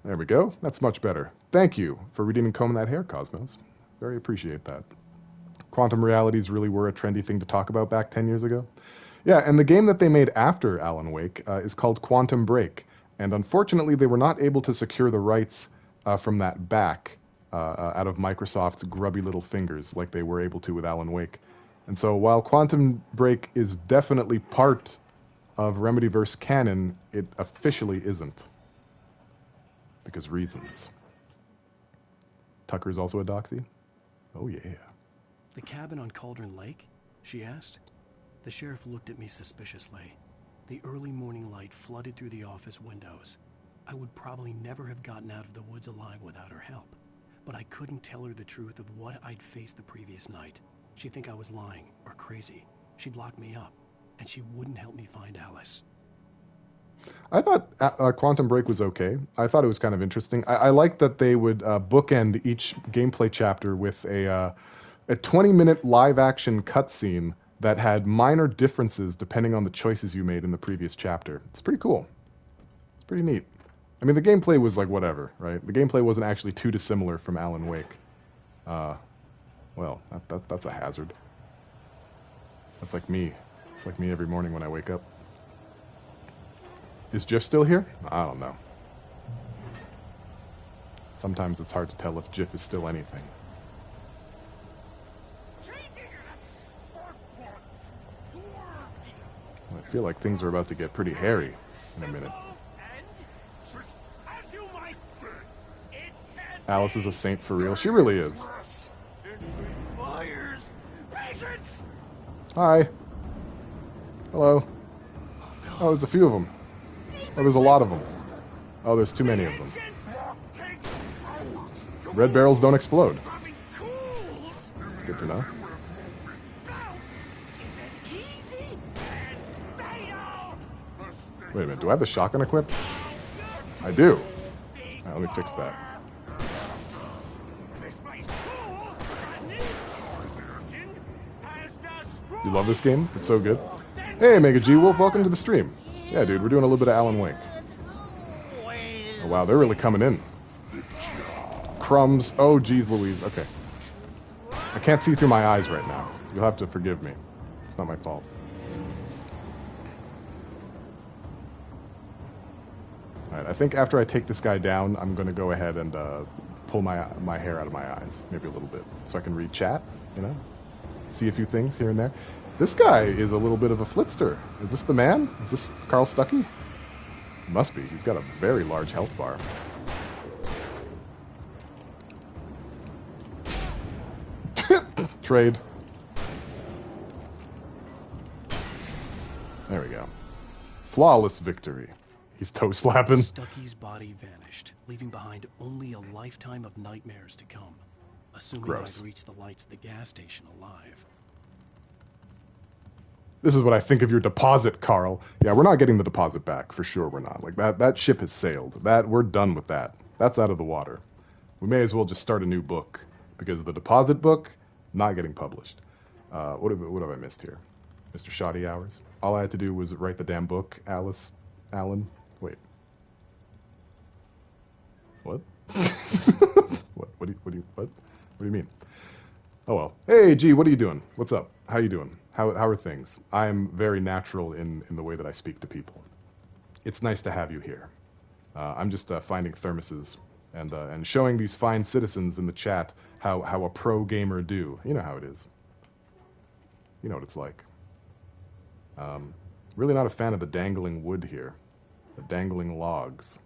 There we go. That's much better. Thank you for redeeming combing that hair, Cosmos. Very appreciate that. Quantum realities really were a trendy thing to talk about back 10 years ago. Yeah, and the game that they made after Alan Wake is called Quantum Break. And unfortunately, they were not able to secure the rights from that back out of Microsoft's grubby little fingers like they were able to with Alan Wake. And so while Quantum Break is definitely part of Remedyverse canon, it officially isn't. Because reasons. Tucker's also a doxy? Oh yeah. The cabin on Cauldron Lake? She asked. The sheriff looked at me suspiciously. The early morning light flooded through the office windows. I would probably never have gotten out of the woods alive without her help. But I couldn't tell her the truth of what I'd faced the previous night. She'd think I was lying or crazy. She'd lock me up, and she wouldn't help me find Alice. I thought Quantum Break was okay. I thought it was kind of interesting. I liked that they would bookend each gameplay chapter with a 20-minute live-action cutscene that had minor differences depending on the choices you made in the previous chapter. It's pretty cool. It's pretty neat. I mean, the gameplay was like whatever, right? The gameplay wasn't actually too dissimilar from Alan Wake. Well, that's a hazard. That's like me. It's like me every morning when I wake up. Is Jiff still here? I don't know. Sometimes it's hard to tell if Jiff is still anything. I feel like things are about to get pretty hairy in a minute. Alice is a saint for real. She really is. Hi. Hello. Oh, there's a few of them. Oh, there's a lot of them. Oh, there's too many of them. Red barrels don't explode. It's good to know. Wait a minute, do I have the shotgun equipped? I do. Alright, let me fix that. You love this game? It's so good. Hey, Mega G Wolf, welcome to the stream. Yeah, dude, we're doing a little bit of Alan Wake. Oh, wow, they're really coming in. Crumbs. Oh, geez Louise. Okay. I can't see through my eyes right now. You'll have to forgive me. It's not my fault. Alright, I think after I take this guy down, I'm going to go ahead and pull my hair out of my eyes. Maybe a little bit. So I can read chat, you know? See a few things here and there. This guy is a little bit of a flitster. Is this the man? Is this Carl Stuckey? Must be. He's got a very large health bar. Trade. There we go. Flawless victory. He's toe slapping. Stuckey's body vanished, leaving behind only a lifetime of nightmares to come. Assuming Gross. I'd reached the lights of the gas station alive. This is what I think of your deposit, Carl. Yeah, we're not getting the deposit back. For sure we're not. Like, that ship has sailed. We're done with that. That's out of the water. We may as well just start a new book. Because of the deposit book, not getting published. What have I missed here? Mr. Shoddy Hours? All I had to do was write the damn book, Alan. Wait. What? What do you mean? Oh well. Hey G, what are you doing? What's up? How you doing? How are things? I am very natural in the way that I speak to people. It's nice to have you here. I'm just finding thermoses and showing these fine citizens in the chat how a pro gamer do. You know how it is. You know what it's like. Really not a fan of the dangling wood here. The dangling logs.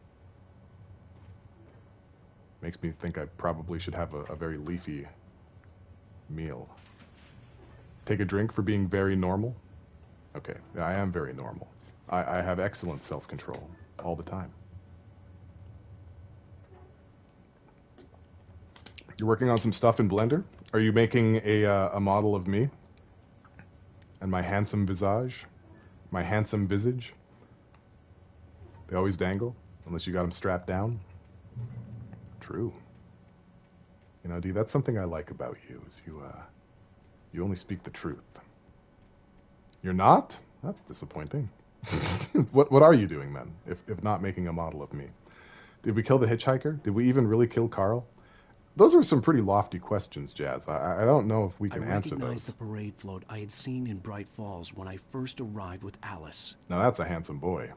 Makes me think I probably should have a very leafy meal. Take a drink for being very normal? Okay, I am very normal. I have excellent self-control all the time. You're working on some stuff in Blender? Are you making a model of me? And my handsome visage? My handsome visage? They always dangle, unless you got them strapped down. True. You know, D, that's something I like about you, is you only speak the truth. You're not? That's disappointing. What are you doing then, if not making a model of me? Did we kill the hitchhiker? Did we even really kill Carl? Those are some pretty lofty questions, Jazz. I don't know if we can answer those. I recognized the parade float I had seen in Bright Falls when I first arrived with Alice. Now that's a handsome boy.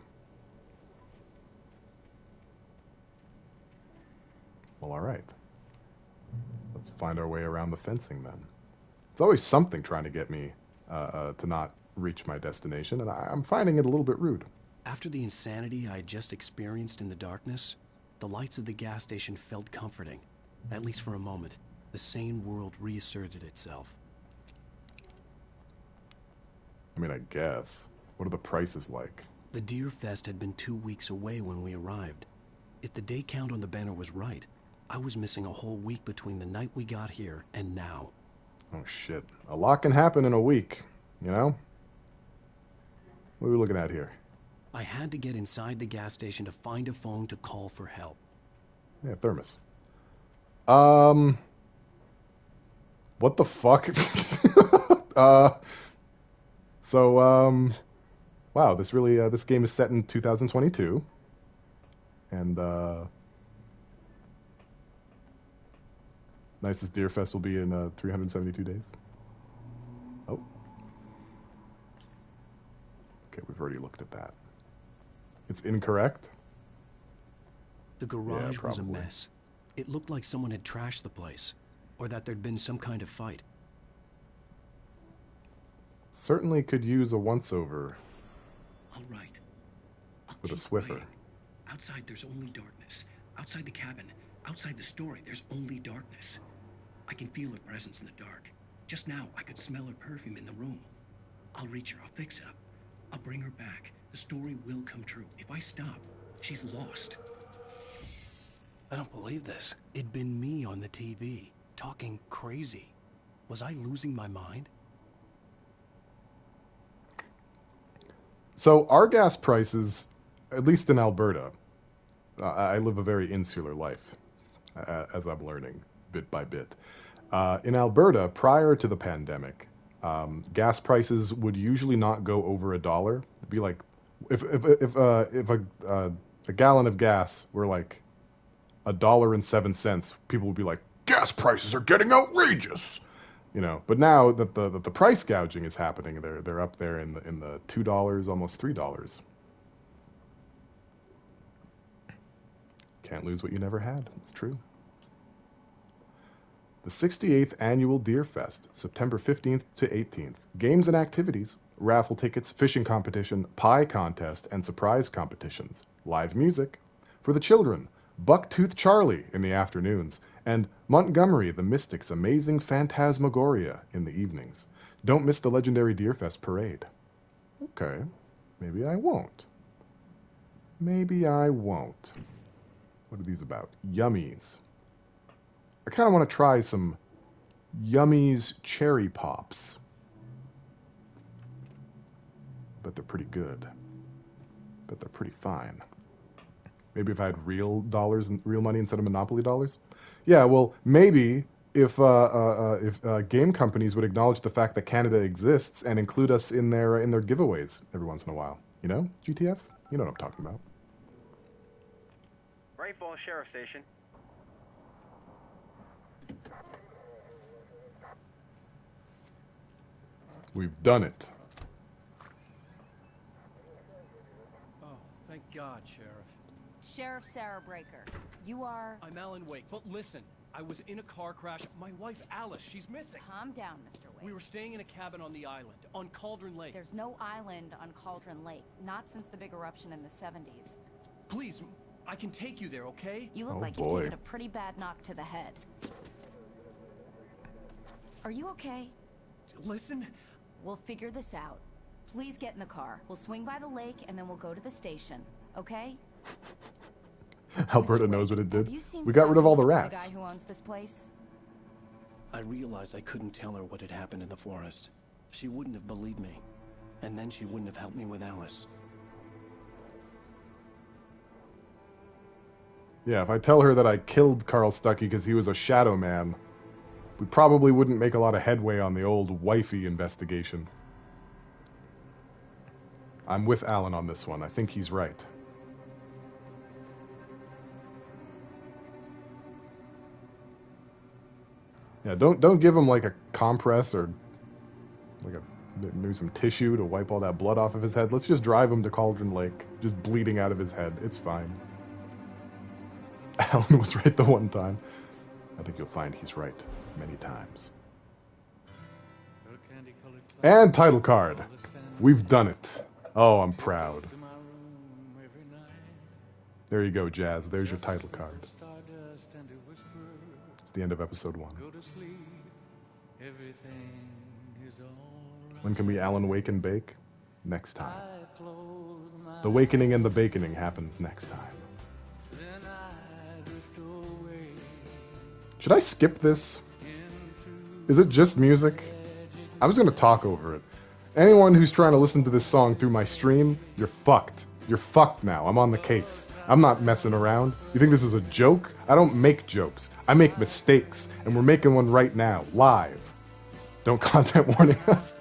Well, all right. Let's find our way around the fencing then. It's always something trying to get me to not reach my destination, and I'm finding it a little bit rude. After the insanity I had just experienced in the darkness, the lights of the gas station felt comforting. At least for a moment, the sane world reasserted itself. I mean, I guess. What are the prices like? The Deer Fest had been 2 weeks away when we arrived. If the day count on the banner was right, I was missing a whole week between the night we got here and now. Oh shit. A lot can happen in a week, you know? What are we looking at here? I had to get inside the gas station to find a phone to call for help. Yeah, thermos. What the fuck? Wow, this really, this game is set in 2022. And, nicest Deer Fest will be in 372 days. Oh. Okay, we've already looked at that. It's incorrect? The garage was a mess. It looked like someone had trashed the place, or that there'd been some kind of fight. Certainly could use a once-over. All right. With a Swiffer. Waiting. Outside, there's only darkness. Outside the cabin, outside the story, there's only darkness. I can feel her presence in the dark. Just now, I could smell her perfume in the room. I'll reach her. I'll fix it up. I'll bring her back. The story will come true. If I stop, she's lost. I don't believe this. It'd been me on the TV, talking crazy. Was I losing my mind? So our gas prices, at least in Alberta, I live a very insular life, as I'm learning bit by bit. In Alberta, prior to the pandemic, gas prices would usually not go over $1. It'd be like if a gallon of gas were like $1.07, people would be like, gas prices are getting outrageous, you know. But now that the price gouging is happening, they're up there in the $2, almost $3. Can't lose what you never had. It's true. The 68th Annual Deer Fest, September 15th to 18th. Games and activities, raffle tickets, fishing competition, pie contest, and surprise competitions. Live music. For the children, Bucktooth Charlie in the afternoons, and Montgomery the Mystic's Amazing Phantasmagoria in the evenings. Don't miss the legendary Deer Fest parade. Okay, maybe I won't. Maybe I won't. What are these about? Yummies. I kind of want to try some Yummies Cherry Pops. But they're pretty good. But they're pretty fine. Maybe if I had real dollars and real money instead of Monopoly dollars? Yeah, well, maybe if game companies would acknowledge the fact that Canada exists and include us in their giveaways every once in a while. You know, GTF? You know what I'm talking about. Great Falls Sheriff Station. We've done it. Oh, thank God, Sheriff. Sheriff Sarah Breaker, you are... I'm Alan Wake, but listen, I was in a car crash. My wife, Alice, she's missing. Calm down, Mr. Wake. We were staying in a cabin on the island, on Cauldron Lake. There's no island on Cauldron Lake, not since the big eruption in the 70s. Please, I can take you there, okay? You look like you've taken a pretty bad knock to the head. Are you okay? Listen. We'll figure this out. Please get in the car. We'll swing by the lake and then we'll go to the station, okay? Alberta knows what it did. We got rid of all the rats. The guy who owns this place? I realized I couldn't tell her what had happened in the forest. She wouldn't have believed me. And then she wouldn't have helped me with Alice. Yeah, if I tell her that I killed Carl Stuckey because he was a shadow man, we probably wouldn't make a lot of headway on the old wifey investigation. I'm with Alan on this one. I think he's right. Yeah, don't give him like a compress or like maybe some tissue to wipe all that blood off of his head. Let's just drive him to Cauldron Lake, just bleeding out of his head. It's fine. Alan was right the one time. I think you'll find he's right many times. And title card. We've done it. Oh, I'm proud. There you go, Jazz. There's your title card. It's the end of episode 1. When can we Alan Wake and bake? Next time. The wakening and the baconing happens next time. Should I skip this? Is it just music? I was going to talk over it. Anyone who's trying to listen to this song through my stream, you're fucked. You're fucked now. I'm on the case. I'm not messing around. You think this is a joke? I don't make jokes. I make mistakes. And we're making one right now, live. Don't content warning us.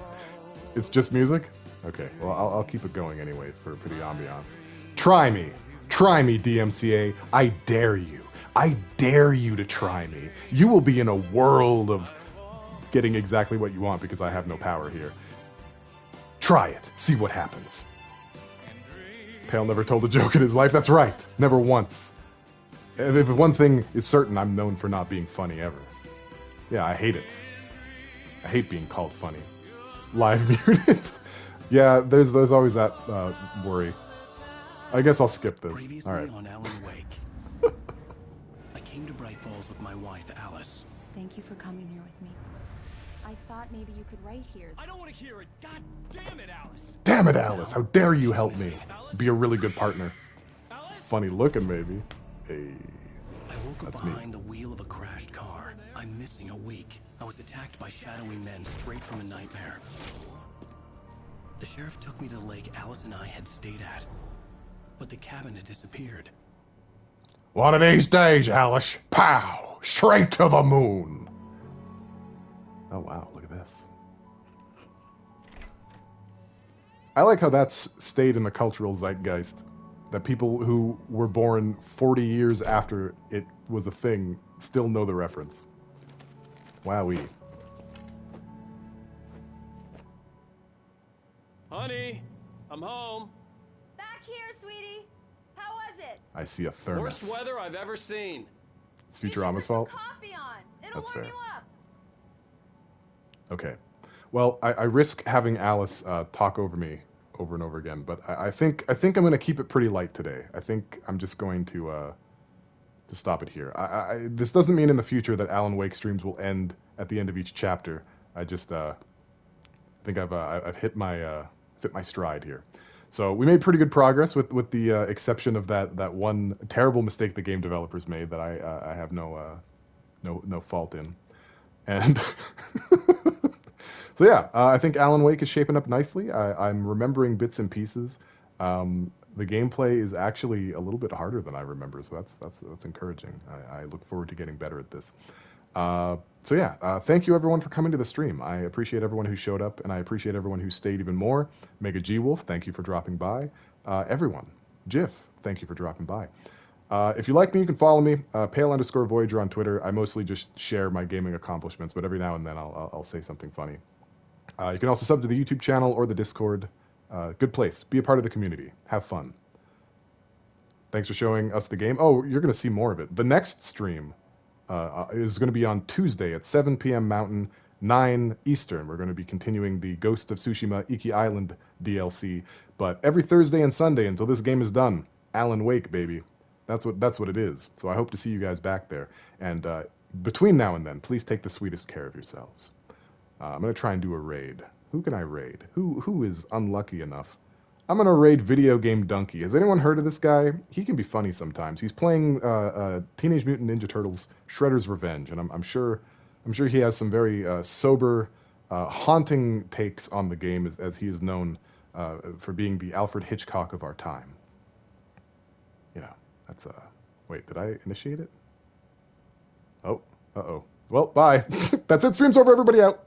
It's just music? Okay, well, I'll keep it going anyway for the ambiance. Try me. Try me, DMCA. I dare you. I dare you to try me. You will be in a world of getting exactly what you want because I have no power here. Try it. See what happens. Pale never told a joke in his life. That's right. Never once. If one thing is certain, I'm known for not being funny ever. Yeah, I hate it. I hate being called funny. Live muted. Yeah, there's always that worry. I guess I'll skip this. Previously All right. on Alan Wake. I came to Bright Falls with my wife, Alice. Thank you for coming here with me. I thought maybe you could write here. I don't want to hear it. God damn it, Alice. Damn it, Alice. How dare you help me? Be a really good partner. Funny looking, maybe. Hey. I woke up That's me. behind the wheel of a crashed car. I'm missing a week. I was attacked by shadowy men straight from a nightmare. The sheriff took me to the lake Alice and I had stayed at. But the cabin had disappeared. One of these days, Alice. Pow! Straight to the moon. Oh, wow. Look at this. I like how that's stayed in the cultural zeitgeist. That people who were born 40 years after it was a thing still know the reference. Wowee. Honey, I'm home. Back here, sweetie. How was it? I see a thermos. Worst weather I've ever seen. It's Futurama's fault? Coffee on. It'll That's warm fair. you up. Okay. Well, I risk having Alice talk over me over and over again, but I think I'm going to keep it pretty light today. I think I'm just going to stop it here. This doesn't mean in the future that Alan Wake streams will end at the end of each chapter. I just think I've hit my stride here. So we made pretty good progress with the exception of that one terrible mistake the game developers made that I have no fault in. And so yeah, I think Alan Wake is shaping up nicely. I'm remembering bits and pieces. The gameplay is actually a little bit harder than I remember, so that's encouraging. I look forward to getting better at this. So yeah, thank you everyone for coming to the stream. I appreciate everyone who showed up, and I appreciate everyone who stayed even more. Mega G Wolf, thank you for dropping by. Everyone, Jiff, thank you for dropping by. If you like me, you can follow me, Pale_Voyager on Twitter. I mostly just share my gaming accomplishments, but every now and then I'll say something funny. You can also sub to the YouTube channel or the Discord. Good place. Be a part of the community. Have fun. Thanks for showing us the game. Oh, you're going to see more of it. The next stream is going to be on Tuesday at 7 p.m. Mountain, 9 Eastern. We're going to be continuing the Ghost of Tsushima Iki Island DLC. But every Thursday and Sunday until this game is done, Alan Wake, baby. That's what it is. So I hope to see you guys back there. And between now and then, please take the sweetest care of yourselves. I'm going to try and do a raid. Who can I raid? Who is unlucky enough? I'm going to raid Video Game Donkey. Has anyone heard of this guy? He can be funny sometimes. He's playing Teenage Mutant Ninja Turtles Shredder's Revenge, and I'm sure he has some very sober, haunting takes on the game, as he is known for being the Alfred Hitchcock of our time. Yeah, that's wait, did I initiate it? Oh, uh-oh. Well, bye. That's it. Stream's over. Everybody out.